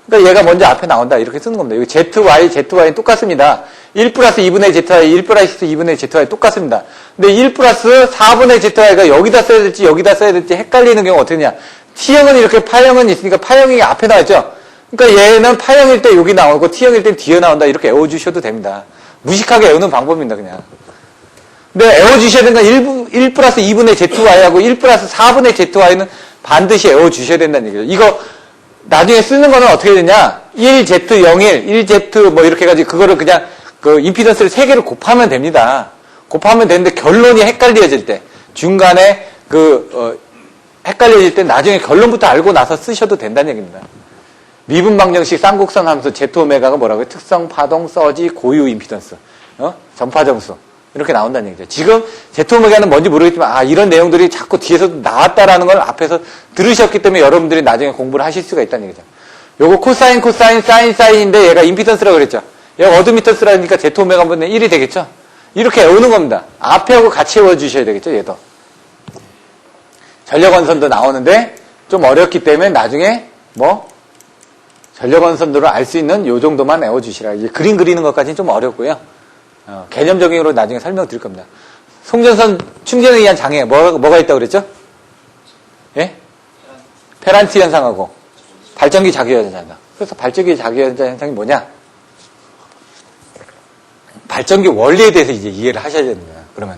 그러니까 얘가 먼저 앞에 나온다. 이렇게 쓰는 겁니다. 여기 ZY, ZY는 똑같습니다. 1 플러스 2분의 ZY, 1 플러스 2분의 ZY 똑같습니다. 근데 1 플러스 4분의 ZY가 여기다 써야 될지 여기다 써야 될지 헷갈리는 경우가 어떻게 되냐. T형은 이렇게 파형은 있으니까 파형이 앞에 나와 있죠. 그러니까 얘는 파형일 때 여기 나오고 T형일 때 뒤에 나온다. 이렇게 외워주셔도 됩니다. 무식하게 외우는 방법입니다. 그냥. 근데 외워주셔야 되는 건 1 플러스 2분의 ZY하고 1 플러스 4분의 ZY는 반드시 외워주셔야 된다는 얘기죠. 이거 나중에 쓰는 거는 어떻게 되냐. 1Z01, 1Z 뭐 이렇게 해가지고 그거를 그냥 그 임피던스를 3개를 곱하면 됩니다. 곱하면 되는데 결론이 헷갈려질 때, 중간에 헷갈려질 때 나중에 결론부터 알고 나서 쓰셔도 된다는 얘기입니다. 미분 방정식 쌍곡선 함수 Z오메가가 뭐라고요? 특성, 파동, 서지, 고유 임피던스, 전파 정수. 이렇게 나온다는 얘기죠. 지금 Z오메가는 뭔지 모르겠지만, 이런 내용들이 자꾸 뒤에서 나왔다라는 걸 앞에서 들으셨기 때문에 여러분들이 나중에 공부를 하실 수가 있다는 얘기죠. 요거 코사인, 사인, 사인인데 얘가 임피던스라고 그랬죠. 얘가 어드미턴스라니까 Z오메가분의 1이 되겠죠. 이렇게 외우는 겁니다. 앞에하고 같이 외워주셔야 되겠죠, 얘도. 전력원선도 나오는데 좀 어렵기 때문에 나중에 전력원선도를 알 수 있는 요 정도만 외워주시라. 이제 그림 그리는 것까지는 좀 어렵고요. 개념적으로 나중에 설명드릴 겁니다. 송전선 충전에 의한 장애, 뭐가 있다고 그랬죠? 예? 페란티 현상하고 발전기 자기현상. 그래서 발전기 자기현상 현상이 뭐냐? 발전기 원리에 대해서 이제 이해를 하셔야 됩니다. 그러면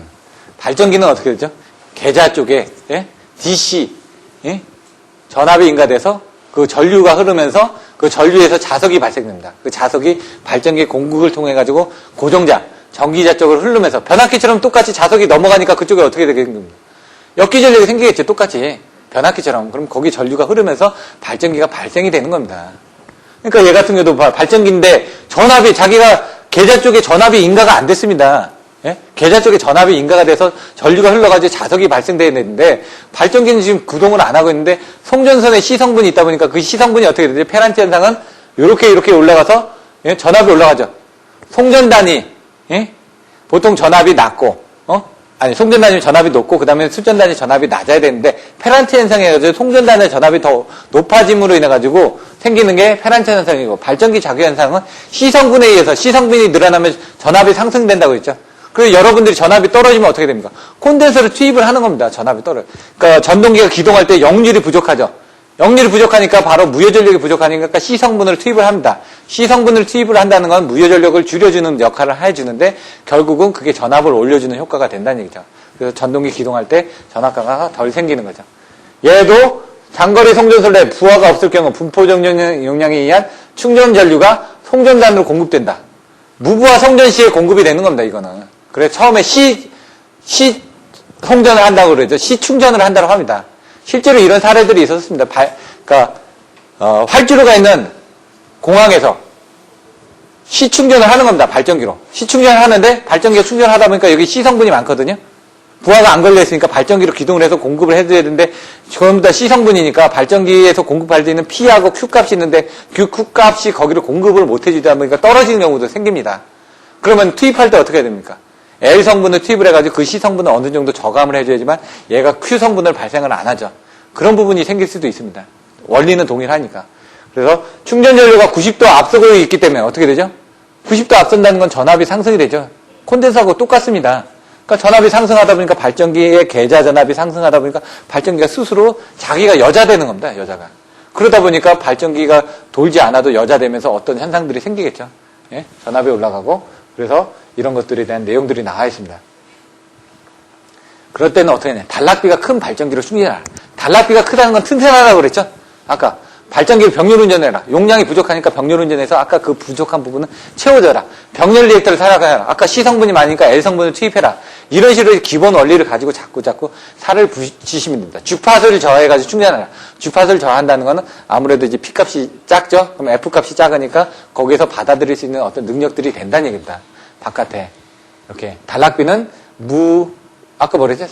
발전기는 어떻게 되죠? 계좌 쪽에 DC 전압이 인가돼서 그 전류가 흐르면서 그 전류에서 자석이 발생됩니다. 그 자석이 발전기 공극을 통해 가지고 고정자, 전기자 쪽으로 흐르면서 변압기처럼 똑같이 자석이 넘어가니까 그쪽에 어떻게 되겠습니까? 역기전력이 생기겠죠. 똑같이 변압기처럼. 그럼 거기 전류가 흐르면서 발전기가 발생이 되는 겁니다. 그러니까 얘 같은 경우도 발전기인데 전압이 자기가 계좌 쪽에 전압이 인가가 안 됐습니다. 계좌 쪽에 전압이 인가가 돼서 전류가 흘러가지고 자석이 발생돼야 되는데 발전기는 지금 구동을 안 하고 있는데 송전선에 C성분이 있다 보니까 그 C성분이 어떻게 되죠? 페란티 현상은 이렇게 올라가서 전압이 올라가죠. 송전단이 보통 전압이 낮고 송전단이 전압이 높고 그 다음에 수전단이 전압이 낮아야 되는데 페란티 현상이 해가지고 송전단의 전압이 더 높아짐으로 인해 가지고 생기는 게 페란티 현상이고 발전기 자기 현상은 C성분에 의해서 C성분이 늘어나면 전압이 상승된다고 했죠. 그래서 여러분들이 전압이 떨어지면 어떻게 됩니까? 콘덴서를 투입을 하는 겁니다. 전압이 그러니까 전동기가 기동할 때 역률이 부족하죠. 역률이 부족하니까 바로 무효전력이 부족하니까 C성분을 투입을 합니다. C성분을 투입을 한다는 건 무효전력을 줄여주는 역할을 해주는데 결국은 그게 전압을 올려주는 효과가 된다는 얘기죠. 그래서 전동기 기동할 때 전압가가 덜 생기는 거죠. 얘도 장거리 송전선 내 부하가 없을 경우 분포정전 용량에 의한 충전 전류가 송전단으로 공급된다. 무부하 송전 시에 공급이 되는 겁니다. 이거는. 그래서 처음에 C 송전을 한다고 그러죠. C 충전을 한다고 합니다. 실제로 이런 사례들이 있었습니다. 그러니까 활주로가 있는 공항에서 C 충전을 하는 겁니다. 발전기로. C 충전을 하는데 발전기가 충전하다 보니까 여기 C 성분이 많거든요. 부하가 안 걸려 있으니까 발전기로 기동을 해서 공급을 해줘야 되는데 전부 다 C 성분이니까 발전기에서 공급할 수 있는 P하고 Q 값이 있는데 그 Q 값이 거기로 공급을 못 해주다 보니까 떨어지는 경우도 생깁니다. 그러면 투입할 때 어떻게 해야 됩니까? L 성분을 투입을 해가지고 그 C 성분을 어느 정도 저감을 해줘야지만 얘가 Q 성분을 발생을 안 하죠. 그런 부분이 생길 수도 있습니다. 원리는 동일하니까. 그래서 충전 전류가 90도 앞서고 있기 때문에 어떻게 되죠? 90도 앞선다는 건 전압이 상승이 되죠. 콘덴서하고 똑같습니다. 그러니까 전압이 상승하다 보니까 발전기의 계좌 전압이 상승하다 보니까 발전기가 스스로 자기가 여자되는 겁니다. 여자가. 그러다 보니까 발전기가 돌지 않아도 여자되면서 어떤 현상들이 생기겠죠. 전압이 올라가고 그래서 이런 것들에 대한 내용들이 나와 있습니다. 그럴 때는 어떻게 하냐. 단락비가 큰 발전기로 충전하라. 단락비가 크다는 건 튼튼하다고 그랬죠? 아까 발전기를 병렬 운전해라. 용량이 부족하니까 병렬 운전해서 아까 그 부족한 부분은 채워줘라. 병렬 리액터를 살아가라. 아까 C 성분이 많으니까 L 성분을 투입해라. 이런 식으로 기본 원리를 가지고 자꾸 살을 붙이시면 됩니다. 주파수를 저하해가지고 충전하라. 주파수를 저하한다는 거는 아무래도 이제 P값이 작죠? 그럼 F값이 작으니까 거기에서 받아들일 수 있는 어떤 능력들이 된다는 얘기입니다. 바깥에. 이렇게. 단락비는 아까 뭐랬죠?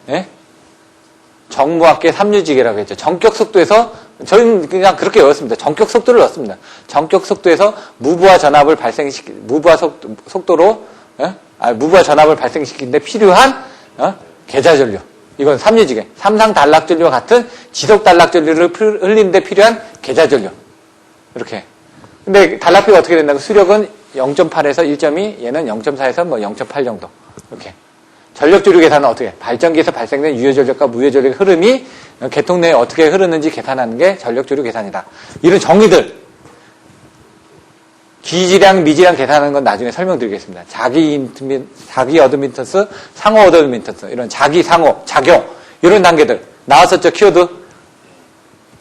예? 정무학계 3유지계라고 했죠. 전격 속도에서, 저희는 그냥 그렇게 외웠습니다. 전격 속도를 넣었습니다. 전격 속도에서 무부하 전압을 무부하 속도로, 무부하 전압을 발생시키는데 필요한, 계좌전류. 이건 3유지계. 삼상 단락전류와 같은 지속 단락전류를 흘리는데 필요한 계좌전류. 이렇게. 근데 단락비가 어떻게 된다고? 수력은 0.8에서 1.2, 얘는 0.4에서 0.8 정도. 이렇게. 전력조류 계산은 어떻게? 발전기에서 발생된 유효전력과 무효전력의 흐름이 계통 내에 어떻게 흐르는지 계산하는 게 전력조류 계산이다. 이런 정의들, 기지량, 미지량 계산하는 건 나중에 설명드리겠습니다. 자기 어드미턴스, 상호 어드미턴스, 이런 자기, 상호, 작용, 이런 단계들 나왔었죠, 키워드.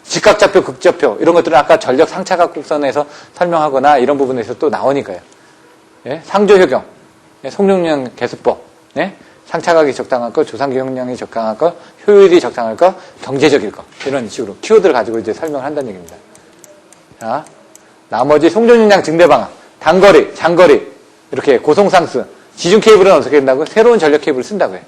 직각좌표, 극좌표, 이런 것들은 아까 전력 상차각 곡선에서 설명하거나 이런 부분에서 또 나오니까요. 예? 상조효경, 예? 속력량 계수법, 예? 상차각이 적당할 거, 조상기 용량이 적당할 거, 효율이 적당할 거, 경제적일 거. 이런 식으로 키워드를 가지고 이제 설명을 한다는 얘기입니다. 자, 나머지 송전용량 증대 방안, 단거리, 장거리, 이렇게 고송상수, 지중 케이블은 어떻게 된다고요? 새로운 전력 케이블을 쓴다고요.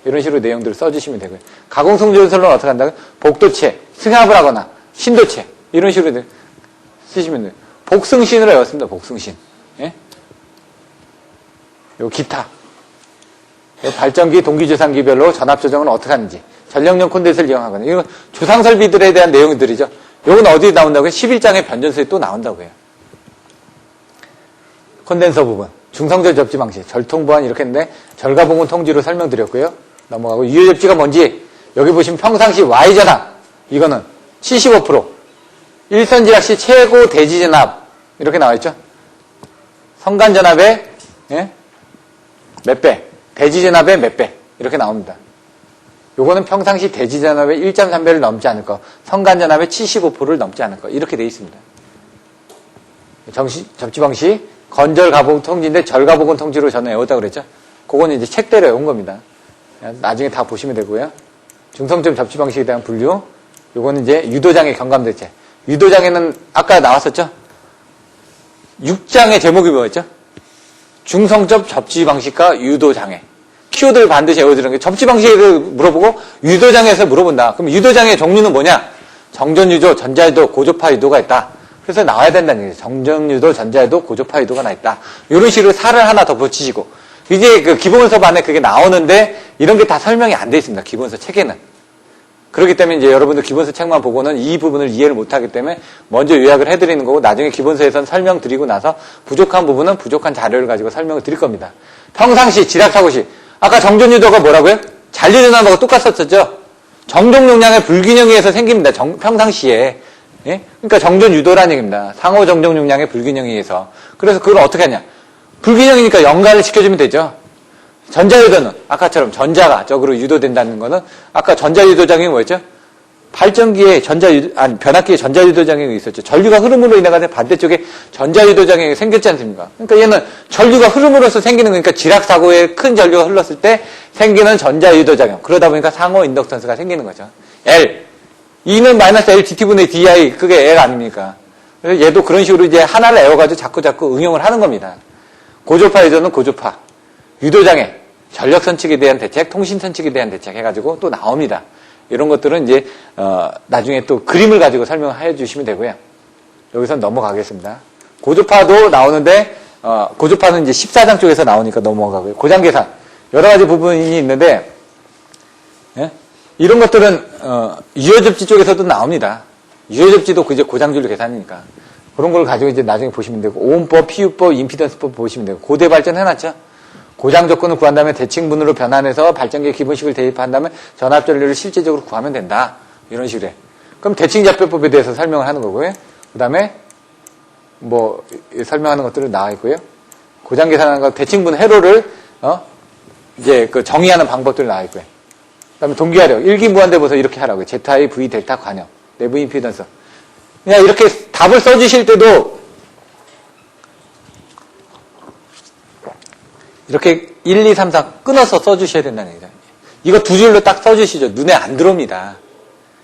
이런 식으로 내용들을 써주시면 되고요. 가공송전선은 어떻게 한다고요? 복도체, 승합을 하거나, 신도체, 이런 식으로 쓰시면 돼요. 복승신으로 외웠습니다, 복승신. 예? 요 기타. 발전기, 동기조상기별로 전압 조정은 어떻게 하는지, 전력용 콘덴서를 이용하거나, 이거 조상 설비들에 대한 내용들이죠. 요건 어디 나온다고요? 11장의 변전소에 또 나온다고 해요. 콘덴서 부분, 중성절 접지 방식, 절통보안 이렇게 했는데, 절가봉은 통지로 설명드렸고요. 넘어가고, 유효접지가 뭔지, 여기 보시면 평상시 Y전압, 이거는 75%, 일선지압 시 최고 대지전압, 이렇게 나와있죠. 성간전압의, 예? 몇 배? 대지전압의 몇 배? 이렇게 나옵니다. 요거는 평상시 대지전압의 1.3배를 넘지 않을 거, 성간전압의 75%를 넘지 않을 거, 이렇게 되어 있습니다. 접지 방식, 건절가공 통지인데 절가봉은 통지로 저는 외웠다고 그랬죠? 그거는 이제 책대로 외운 겁니다. 나중에 다 보시면 되고요. 중성점 접지 방식에 대한 분류, 요거는 이제 유도장애 경감대체. 유도장애는 아까 나왔었죠? 6장의 제목이 뭐였죠? 중성접 접지 방식과 유도장애. 키워드를 반드시 외워주는 게 접지 방식을 물어보고 유도장애에서 물어본다. 그럼 유도장애 종류는 뭐냐? 정전유도, 전자유도, 고조파 유도가 있다. 그래서 나와야 된다는 얘기죠. 정전유도, 전자유도, 고조파 유도가 나 있다. 이런 식으로 살을 하나 더 붙이시고. 이제 그 기본서 반에 그게 나오는데 이런 게 다 설명이 안 돼 있습니다. 기본서 책에는. 그렇기 때문에 이제 여러분들 기본서 책만 보고는 이 부분을 이해를 못하기 때문에 먼저 요약을 해드리는 거고 나중에 기본서에선 설명드리고 나서 부족한 부분은 부족한 자료를 가지고 설명을 드릴 겁니다. 평상시 지락사고 시 아까 정전유도가 뭐라고요? 잔류전압하고 똑같았었죠? 정종용량의 불균형에 의해서 생깁니다. 평상시에. 예? 그러니까 정전유도라는 얘기입니다. 상호 정종용량의 불균형에 의해서. 그래서 그걸 어떻게 하냐? 불균형이니까 연관을 시켜주면 되죠. 전자유도는 아까처럼 전자가 적으로 유도된다는 거는 아까 전자유도장애 뭐였죠? 발전기에 변압기에 전자유도장애가 있었죠. 전류가 흐름으로 인해서 반대쪽에 전자유도장애가 생겼지 않습니까? 그러니까 얘는 전류가 흐름으로서 생기는 거니까 지락사고에 큰 전류가 흘렀을 때 생기는 전자유도장애. 그러다 보니까 상호 인덕턴스가 생기는 거죠. L. E는 마이너스 L GT분의 DI 그게 L 아닙니까? 그래서 얘도 그런 식으로 이제 하나를 외워가지고 자꾸 응용을 하는 겁니다. 고조파 유도는 고조파. 유도장애, 전력 선측에 대한 대책, 통신 선측에 대한 대책 해가지고 또 나옵니다. 이런 것들은 이제, 나중에 또 그림을 가지고 설명해 주시면 되고요. 여기서 넘어가겠습니다. 고조파도 나오는데, 고조파는 이제 14장 쪽에서 나오니까 넘어가고요. 고장 계산. 여러 가지 부분이 있는데, 예? 이런 것들은, 유효접지 쪽에서도 나옵니다. 유효접지도 이제 고장률 계산이니까. 그런 걸 가지고 이제 나중에 보시면 되고, 오음법, 피유법, 임피던스법 보시면 되고, 고대 발전해놨죠? 고장 조건을 구한 다음에 대칭분으로 변환해서 발전기의 기본식을 대입한 다음에 전압전류를 실제적으로 구하면 된다. 이런 식으로 해. 그럼 대칭좌표법에 대해서 설명을 하는 거고요. 그 다음에 뭐 설명하는 것들은 나와 있고요. 고장 계산하는 거 대칭분 회로를 이제 그 정의하는 방법들이 나와 있고요. 그 다음에 동기화력, 일기무한대 보서 이렇게 하라고요. ZI, V, 델타, 관역. 내부 임피던스. 그냥 이렇게 답을 써주실 때도 이렇게 1, 2, 3, 4 끊어서 써주셔야 된다는 얘기죠. 이거 두 줄로 딱 써주시죠. 눈에 안 들어옵니다.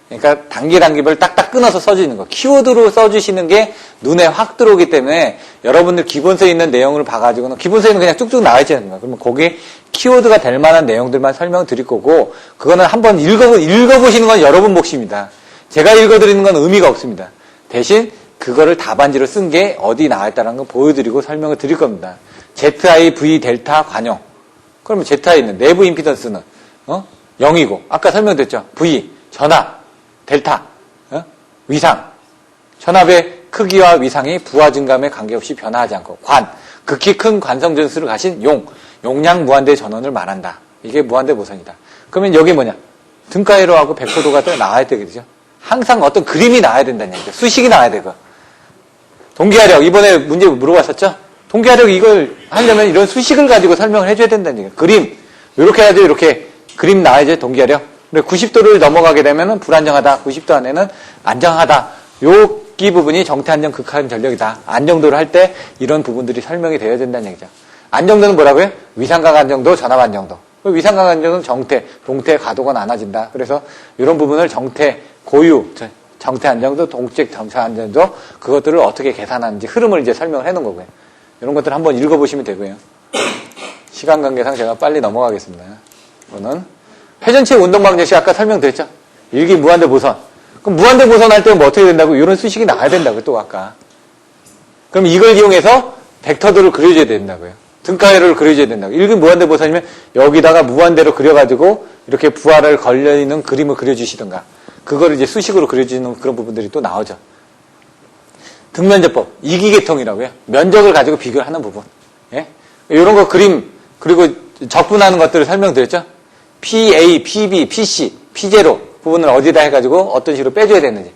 그러니까 단계별 딱딱 끊어서 써주는 거. 키워드로 써주시는 게 눈에 확 들어오기 때문에 여러분들 기본서에 있는 내용을 봐가지고는 기본서에는 그냥 쭉쭉 나와 있지 않습니까? 그러면 거기에 키워드가 될 만한 내용들만 설명드릴 거고 그거는 한번 읽어보시는 건 여러분 몫입니다. 제가 읽어드리는 건 의미가 없습니다. 대신 그거를 답안지로 쓴 게 어디 나와 있다는 걸 보여드리고 설명을 드릴 겁니다. ZI, V, 델타, 관용. 그러면 ZI는 내부 임피던스는 0이고 아까 설명드렸죠. V, 전압, 델타, 위상. 전압의 크기와 위상이 부하 증감에 관계없이 변화하지 않고 관, 극히 큰 관성 전수를 가신 용량 무한대 전원을 말한다. 이게 무한대 보선이다. 그러면 여기 뭐냐? 등가회로하고 백포도가 또 나와야 되겠죠. 항상 어떤 그림이 나와야 된다는 얘기죠. 수식이 나와야 되고. 동기화력, 이번에 문제 물어봤었죠? 동기화력 이걸 하려면 이런 수식을 가지고 설명을 해줘야 된다는 얘기예요. 그림, 이렇게 해야죠. 이렇게 그림 나와야죠. 동기화력. 90도를 넘어가게 되면 불안정하다. 90도 안에는 안정하다. 여기 부분이 정태 안정 극한 전력이다. 안정도를 할 때 이런 부분들이 설명이 되어야 된다는 얘기죠. 안정도는 뭐라고요? 위상각 안정도, 전압 안정도. 위상각 안정도는 정태, 동태, 가도가 나눠진다. 그래서 이런 부분을 정태, 고유, 정태 안정도, 동적 정태 안정도 그것들을 어떻게 계산하는지 흐름을 이제 설명을 해놓은 거고요. 이런 것들 한번 읽어보시면 되고요. 시간 관계상 제가 빨리 넘어가겠습니다. 이거는 회전체 운동방정식 아까 설명드렸죠? 일기 무한대 보선. 그럼 무한대 보선 할 때는 뭐 어떻게 된다고? 이런 수식이 나와야 된다고요, 또 아까. 그럼 이걸 이용해서 벡터들을 그려줘야 된다고요. 등가회로를 그려줘야 된다고요. 일기 무한대 보선이면 여기다가 무한대로 그려가지고 이렇게 부하를 걸려있는 그림을 그려주시던가. 그거를 이제 수식으로 그려주는 그런 부분들이 또 나오죠. 등면적법, 이기계통이라고요. 면적을 가지고 비교를 하는 부분. 예? 이런 거 그림, 그리고 적분하는 것들을 설명드렸죠? PA, PB, PC, P0 부분을 어디다 해가지고 어떤 식으로 빼줘야 되는지.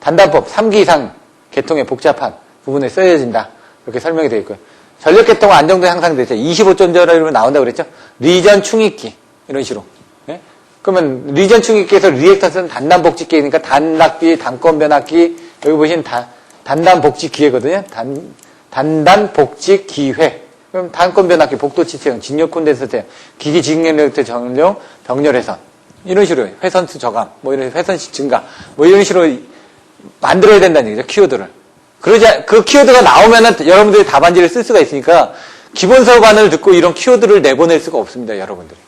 단단법, 3기 이상 계통의 복잡한 부분에 써야진다. 이렇게 설명이 되어 있고요. 전력계통 안정도 향상되죠. 25.0로 나온다고 그랬죠? 리전 충익기. 이런 식으로. 예? 그러면 리전 충익기에서 리액턴스는 단단복직기니까 단락기, 단건변압기, 여기 보시면 단단복직기회거든요. 단단복직기회. 그럼 단건변압기, 복도치체형, 진력 콘덴서체형, 기기 직렬력대 정령, 병렬회선. 이런 식으로 회선수 저감, 뭐 이런 회선식 증가, 뭐 이런 식으로 만들어야 된다는 얘기죠. 키워드를. 그 키워드가 나오면은 여러분들이 답안지를 쓸 수가 있으니까 기본서반을 듣고 이런 키워드를 내보낼 수가 없습니다. 여러분들이.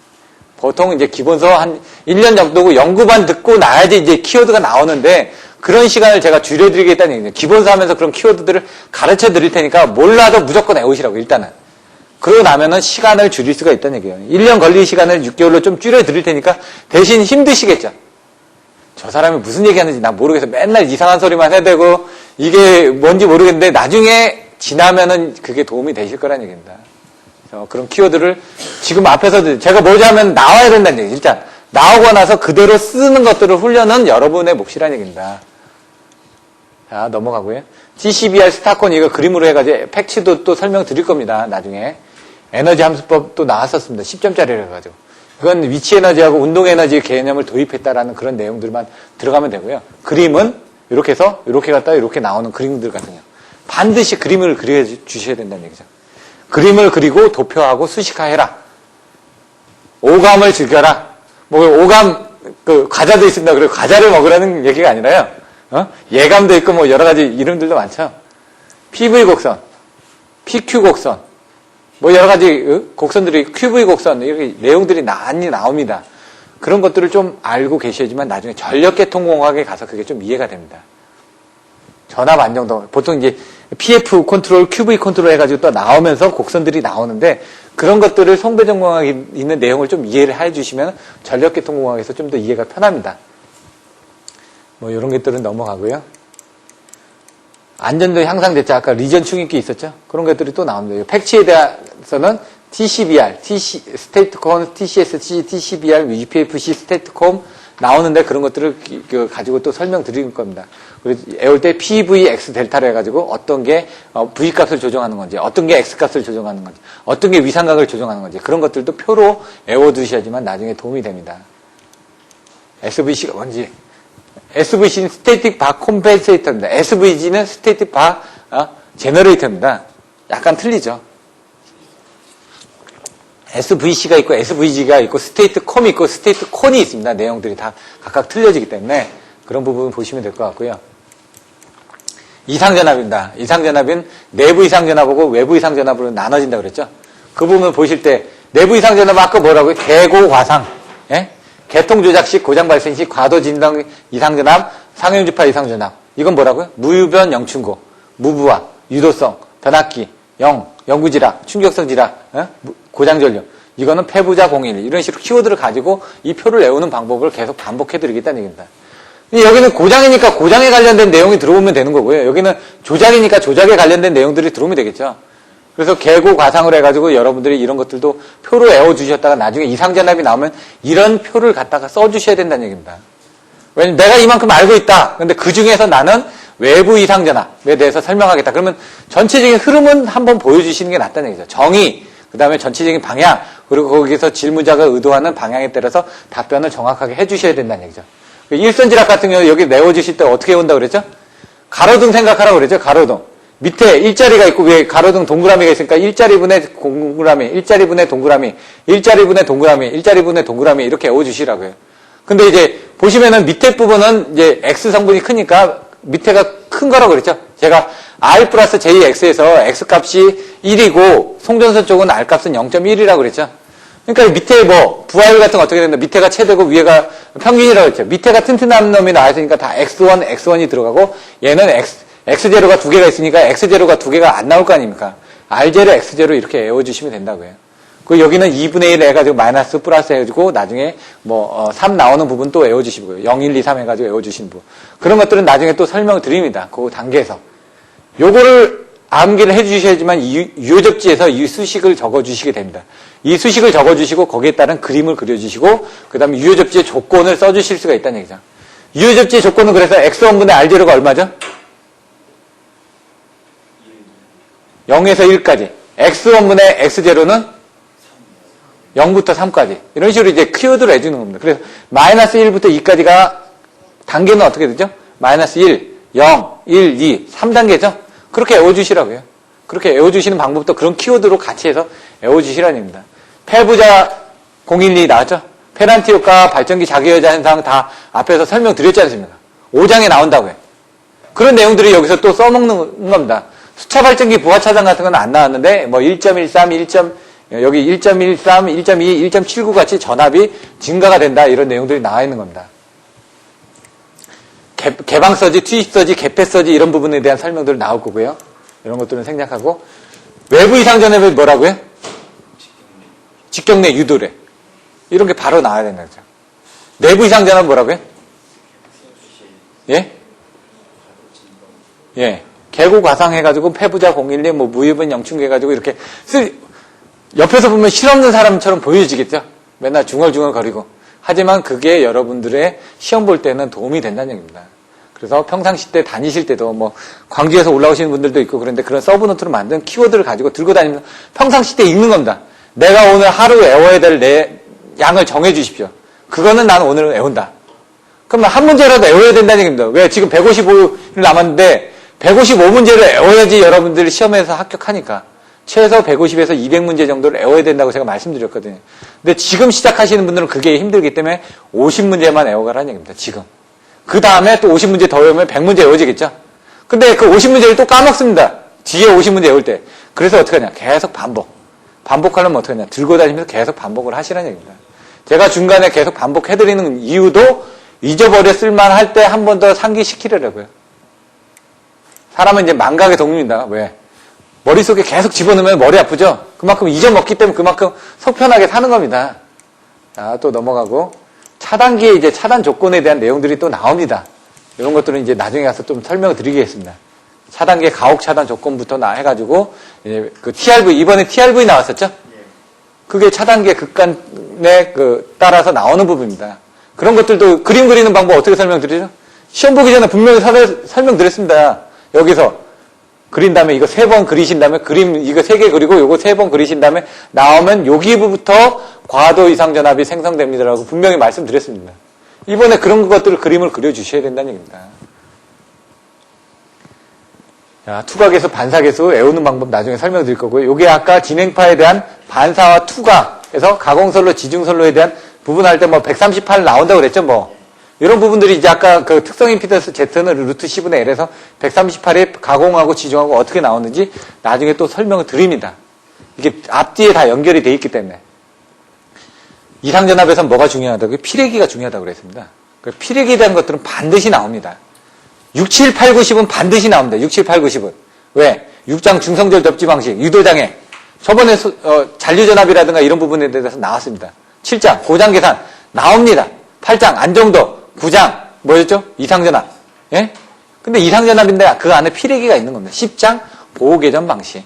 보통 이제 기본서 한 1년 정도고 연구반 듣고 나야지 이제 키워드가 나오는데 그런 시간을 제가 줄여드리겠다는 얘기예요. 기본서 하면서 그런 키워드들을 가르쳐 드릴 테니까 몰라도 무조건 외우시라고 일단은. 그러고 나면은 시간을 줄일 수가 있다는 얘기예요. 1년 걸릴 시간을 6개월로 좀 줄여드릴 테니까 대신 힘드시겠죠. 저 사람이 무슨 얘기하는지 나 모르겠어. 맨날 이상한 소리만 해대고 이게 뭔지 모르겠는데 나중에 지나면은 그게 도움이 되실 거란 얘기입니다. 그래서 그런 키워드를 지금 앞에서 제가 뭐지 하면 나와야 된다는 얘기예요. 일단 나오고 나서 그대로 쓰는 것들을 훈련은 여러분의 몫이란 얘기입니다. 자, 넘어가고요. GCBR 스타콘 이거 그림으로 해가지고 팩치도 또 설명드릴 겁니다. 나중에. 에너지 함수법 또 나왔었습니다. 10점짜리를 해가지고. 그건 위치 에너지하고 운동 에너지 개념을 도입했다라는 그런 내용들만 들어가면 되고요. 그림은 이렇게 해서 이렇게 갔다 이렇게 나오는 그림들 같은 경우. 반드시 그림을 그려주셔야 된다는 얘기죠. 그림을 그리고 도표하고 수식화해라. 오감을 즐겨라. 뭐 오감 과자도 있습니다. 그리고 과자를 먹으라는 얘기가 아니라요. 예감도 있고 뭐 여러 가지 이름들도 많죠. PV 곡선, PQ 곡선, 뭐 여러 가지 곡선들이 QV 곡선 이렇게 내용들이 많이 나옵니다. 그런 것들을 좀 알고 계셔야지만 나중에 전력계통공학에 가서 그게 좀 이해가 됩니다. 전압 안정도 보통 이제 PF 컨트롤, QV 컨트롤 해가지고 또 나오면서 곡선들이 나오는데 그런 것들을 송배전공학에 있는 내용을 좀 이해를 해주시면 전력계통공학에서 좀 더 이해가 편합니다. 뭐 이런 것들은 넘어가고요. 안전도 향상됐죠. 아까 리전 충익기 있었죠. 그런 것들이 또 나옵니다. 팩치에 대해서는 TCBR, 스테이트콤, TCSC, TCBR, UPFC, 스테이트콤 나오는데 그런 것들을 가지고 또 설명드릴 겁니다. 그리고 애올 때 PVX 델타로 해가지고 어떤 게 V 값을 조정하는 건지, 어떤 게 X 값을 조정하는 건지, 어떤 게 위상각을 조정하는 건지 그런 것들도 표로 외워두셔야지만 나중에 도움이 됩니다. SVC가 뭔지, SVC는 스태틱 바 컴펜세이터입니다. SVG는 스태틱 바 제너레이터입니다. 약간 틀리죠. SVC가 있고 SVG가 있고 스테이트 컴이 있고 스테이트 콘이 있습니다. 내용들이 다 각각 틀려지기 때문에 그런 부분 보시면 될 것 같고요. 이상전압입니다. 이상전압은 내부 이상전압하고 외부 이상전압으로 나눠진다고 그랬죠. 그 부분 보실 때 내부 이상전압 아까 뭐라고요? 개고 과상, 개통 조작 시 고장 발생 시 과도 진동 이상전압, 상용주파 이상전압. 이건 뭐라고요? 무유변 영충고, 무부하, 유도성, 변압기, 영구지락, 충격성 지락, 고장전류. 이거는 폐부자 01 이런 식으로 키워드를 가지고 이 표를 외우는 방법을 계속 반복해드리겠다는 얘기입니다. 여기는 고장이니까 고장에 관련된 내용이 들어오면 되는 거고요. 여기는 조작이니까 조작에 관련된 내용들이 들어오면 되겠죠. 그래서 개고 과상을 해가지고 여러분들이 이런 것들도 표로 외워주셨다가 나중에 이상전압이 나오면 이런 표를 갖다가 써주셔야 된다는 얘기입니다. 왜냐면 내가 이만큼 알고 있다. 근데 그 중에서 나는 외부 이상전압에 대해서 설명하겠다. 그러면 전체적인 흐름은 한번 보여주시는 게 낫다는 얘기죠. 정의, 그 다음에 전체적인 방향, 그리고 거기서 질문자가 의도하는 방향에 따라서 답변을 정확하게 해주셔야 된다는 얘기죠. 일선지락 같은 경우 여기 내워주실 때 어떻게 온다고 그랬죠? 가로등 생각하라고 그랬죠? 가로등. 밑에 일자리가 있고 위에 가로등 동그라미가 있으니까 일자리분의 동그라미, 일자리분의 동그라미, 일자리분의 동그라미, 일자리분의 동그라미 이렇게 외워주시라고요. 근데 이제 보시면은 밑에 부분은 이제 X 성분이 크니까 밑에가 큰 거라고 그랬죠? 제가 R 플러스 JX에서 X 값이 1이고 송전선 쪽은 R 값은 0.1이라고 그랬죠? 그러니까 밑에 뭐 부하율 같은 거 어떻게 된다? 밑에가 최대고 위에가 평균이라고 했죠. 밑에가 튼튼한 놈이 나와있으니까 다 X1이 들어가고 얘는 X0가 두 개가 있으니까 X0가 두 개가 안 나올 거 아닙니까? R0, X0 이렇게 외워주시면 된다고요. 그 여기는 2분의 1 해가지고 마이너스 플러스 해가지고 나중에 3 나오는 부분 또 외워주시고요. 0, 1, 2, 3 해가지고 외워주시는 부분. 그런 것들은 나중에 또 설명을 드립니다. 그 단계에서. 요거를 암기를 해주셔야지만 유효접지에서 이 수식을 적어주시게 됩니다. 이 수식을 적어주시고 거기에 따른 그림을 그려주시고 그 다음에 유효접지의 조건을 써주실 수가 있다는 얘기죠. 유효접지의 조건은 그래서 X1분의 R0가 얼마죠? 0에서 1까지. X1분의 X0는 0부터 3까지. 이런 식으로 이제 키워드를 해주는 겁니다. 그래서 마이너스 1부터 2까지가 단계는 어떻게 되죠? 마이너스 1, 0, 1, 2, 3단계죠? 그렇게 외워주시라고요. 그렇게 외워주시는 방법도 그런 키워드로 같이 해서 외워주시라는 얘기입니다. 폐부자 012 나왔죠? 페란티 효과, 발전기 자기여자 현상 다 앞에서 설명드렸지 않습니까? 5장에 나온다고요. 그런 내용들이 여기서 또 써먹는 겁니다. 수차 발전기 부하 차단 같은 건 안 나왔는데 뭐 1.13, 여기 1.13, 1.2, 1.79 같이 전압이 증가가 된다 이런 내용들이 나와 있는 겁니다. 개방 서지, 투입 서지, 개폐 서지 이런 부분에 대한 설명들 나올 거고요. 이런 것들은 생략하고 외부 이상전압이 뭐라고요? 직경내 유도래. 이런 게 바로 나와야 된다는 거죠. 내부 이상전압은 뭐라고요? 예? 예. 개고 과상해가지고 폐부자 012, 무유분 영충 해가지고 이렇게 옆에서 보면 실없는 사람처럼 보여지겠죠? 맨날 중얼중얼 거리고. 하지만 그게 여러분들의 시험 볼 때는 도움이 된다는 얘기입니다. 그래서 평상시 때 다니실 때도 광주에서 올라오시는 분들도 있고 그런데 그런 서브노트로 만든 키워드를 가지고 들고 다니면서 평상시 때 읽는 겁니다. 내가 오늘 하루 외워야 될 내 양을 정해 주십시오. 그거는 나는 오늘 외운다. 그러면 한 문제라도 외워야 된다는 얘기입니다. 왜? 지금 155일 남았는데 155문제를 외워야지 여러분들이 시험에서 합격하니까. 최소 150에서 200문제 정도를 외워야 된다고 제가 말씀드렸거든요. 근데 지금 시작하시는 분들은 그게 힘들기 때문에 50문제만 외워가라는 얘기입니다. 지금. 그 다음에 또 50문제 더 외우면 100문제 외워지겠죠? 근데 그 50문제를 또 까먹습니다. 뒤에 50문제 외울 때. 그래서 어떻게 하냐? 계속 반복하려면 어떻게 하냐? 들고 다니면서 계속 반복을 하시라는 얘기입니다. 제가 중간에 계속 반복해드리는 이유도 잊어버렸을 만할 때 한 번 더 상기시키려고요. 사람은 이제 망각의 동물입니다. 왜? 머릿속에 계속 집어넣으면 머리 아프죠? 그만큼 잊어먹기 때문에 그만큼 속 편하게 사는 겁니다. 자, 또 넘어가고. 차단기에 이제 차단 조건에 대한 내용들이 또 나옵니다. 이런 것들은 이제 나중에 가서 좀 설명을 드리겠습니다. 차단기의 가혹 차단 조건부터 해가지고, 그 TRV, 이번에 TRV 나왔었죠? 그게 차단기의 극간에 따라서 나오는 부분입니다. 그런 것들도 그림 그리는 방법 어떻게 설명드리죠? 시험 보기 전에 분명히 설명드렸습니다. 여기서 그린 다음에 이거 3번 그리신 다음에 그림 이거 3개 그리고 이거 3번 그리신 다음에 나오면 여기부터 과도 이상 전압이 생성됩니다라고 분명히 말씀드렸습니다. 이번에 그런 것들을 그림을 그려주셔야 된다는 얘기입니다. 자, 투각에서 반사계수 외우는 방법 나중에 설명드릴 거고요. 요게 아까 진행파에 대한 반사와 투각에서 가공선로, 지중선로에 대한 부분할 때 뭐 138 나온다고 그랬죠, 뭐. 이런 부분들이 이제 아까 그 특성 임피던스 Z는 루트 10분의 L에서 138에 가공하고 지중하고 어떻게 나오는지 나중에 또 설명을 드립니다. 이게 앞뒤에 다 연결이 돼 있기 때문에. 이상전압에서는 뭐가 중요하다고요? 피레기가 중요하다고 그랬습니다. 피레기에 대한 것들은 반드시 나옵니다. 6, 7, 8, 9, 10은 반드시 나옵니다. 6, 7, 8, 9, 10은. 왜? 6장 중성절 접지 방식, 유도장애. 저번에 잔류전압이라든가 이런 부분에 대해서 나왔습니다. 7장 고장 계산 나옵니다. 8장 안정도, 9장 뭐였죠? 이상전압. 예? 근데 이상전압인데 그 안에 피레기가 있는 겁니다. 10장 보호개전 방식.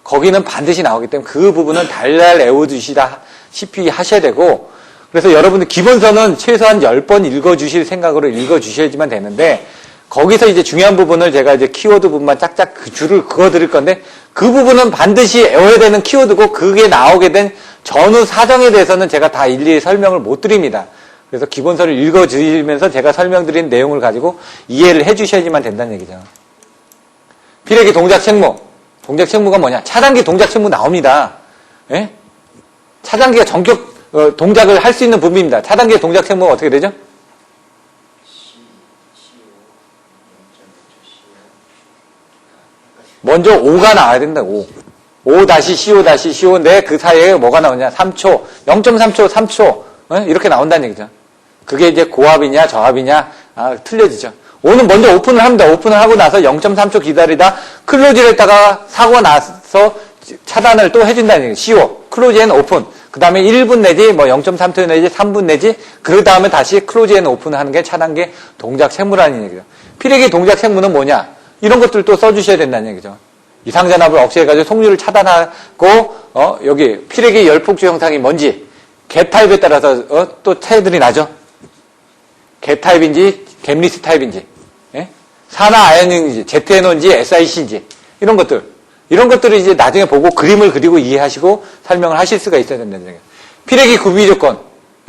거기는 반드시 나오기 때문에 그 부분은 달달 외워주시다시피 하셔야 되고, 그래서 여러분들 기본서는 최소한 10번 읽어주실 생각으로 읽어주셔야지만 되는데, 거기서 이제 중요한 부분을 제가 이제 키워드 부분만 짝짝 그 줄을 그어드릴 건데, 그 부분은 반드시 외워야 되는 키워드고, 그게 나오게 된 전후 사정에 대해서는 제가 다 일일이 설명을 못 드립니다. 그래서 기본서를 읽어주시면서 제가 설명드린 내용을 가지고 이해를 해주셔야지만 된다는 얘기죠. 피레기 동작 책무. 동작 책무가 뭐냐? 차단기 동작 책무 나옵니다. 예? 차단기가 전격 동작을 할 수 있는 부분입니다. 차단기의 동작 책무가 어떻게 되죠? 먼저 5가 나와야 된다. 5. 5-CO-CO 인데 그 사이에 뭐가 나오냐? 3초, 0.3초, 3초 이렇게 나온다는 얘기죠. 그게 이제 고압이냐 저압이냐 틀려지죠. 5는 먼저 오픈을 합니다. 오픈을 하고 나서 0.3초 기다리다 클로즈를 했다가 사고가 나서 차단을 또 해준다는 얘기예요. CO, 클로즈 앤 오픈. 그 다음에 1분 내지 뭐 0.3초 내지 3분 내지 그 다음에 다시 클로즈 앤 오픈을 하는 게 차단계 동작 책무라는 얘기죠. 피레기 동작 책무는 뭐냐? 이런 것들도 써주셔야 된다는 얘기죠. 이상전압을 억제해가지고 속류를 차단하고 여기 피레기 열폭주 형상이 뭔지 갭 타입에 따라서 또 차이들이 나죠. 갭 타입인지 갭리스 타입인지, 예? 산화 아연인지 ZNO인지 SIC인지 이런 것들을 이제 나중에 보고 그림을 그리고 이해하시고 설명을 하실 수가 있어야 된다는 얘기예요. 피레기 구비 조건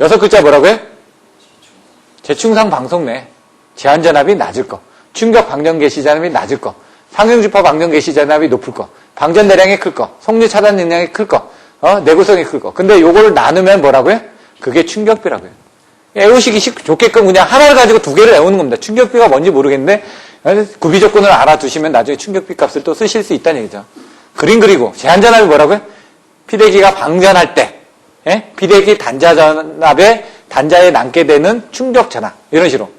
6글자 뭐라고요? 재충상 방송내 제한전압이 낮을 거, 충격 방전 개시 전압이 낮을 거, 상용주파 방전 개시 전압이 높을 거, 방전 대량이 클 거, 속류 차단 능력이 클 거, 내구성이 클 거. 근데 요거를 나누면 뭐라고요? 그게 충격비라고요. 애우시기 좋게끔 그냥 하나를 가지고 두 개를 애우는 겁니다. 충격비가 뭔지 모르겠는데 구비 조건을 알아두시면 나중에 충격비 값을 또 쓰실 수 있다는 얘기죠. 그림 그리고 제한전압이 뭐라고요? 피레기가 방전할 때, 예? 피레기 단자전압에 단자에 남게 되는 충격전압 이런 식으로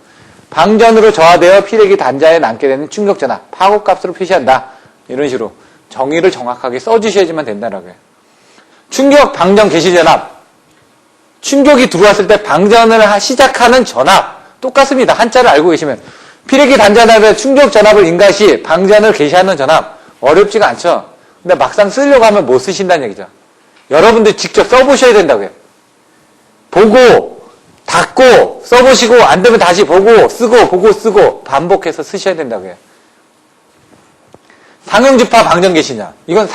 방전으로 저하되어 피레기 단자에 남게 되는 충격전압 파고값으로 표시한다 이런 식으로 정의를 정확하게 써주셔야지만 된다라고요. 충격 방전 개시전압 충격이 들어왔을 때 방전을 시작하는 전압 똑같습니다. 한자를 알고 계시면 피레기 단전압에 충격 전압을 인가시 방전을 개시하는 전압 어렵지가 않죠. 근데 막상 쓰려고 하면 못 쓰신다는 얘기죠. 여러분들 직접 써보셔야 된다고요. 보고 닫고 써보시고 안 되면 다시 보고 쓰고 반복해서 쓰셔야 된다고요. 상용주파 방전 개시냐 이건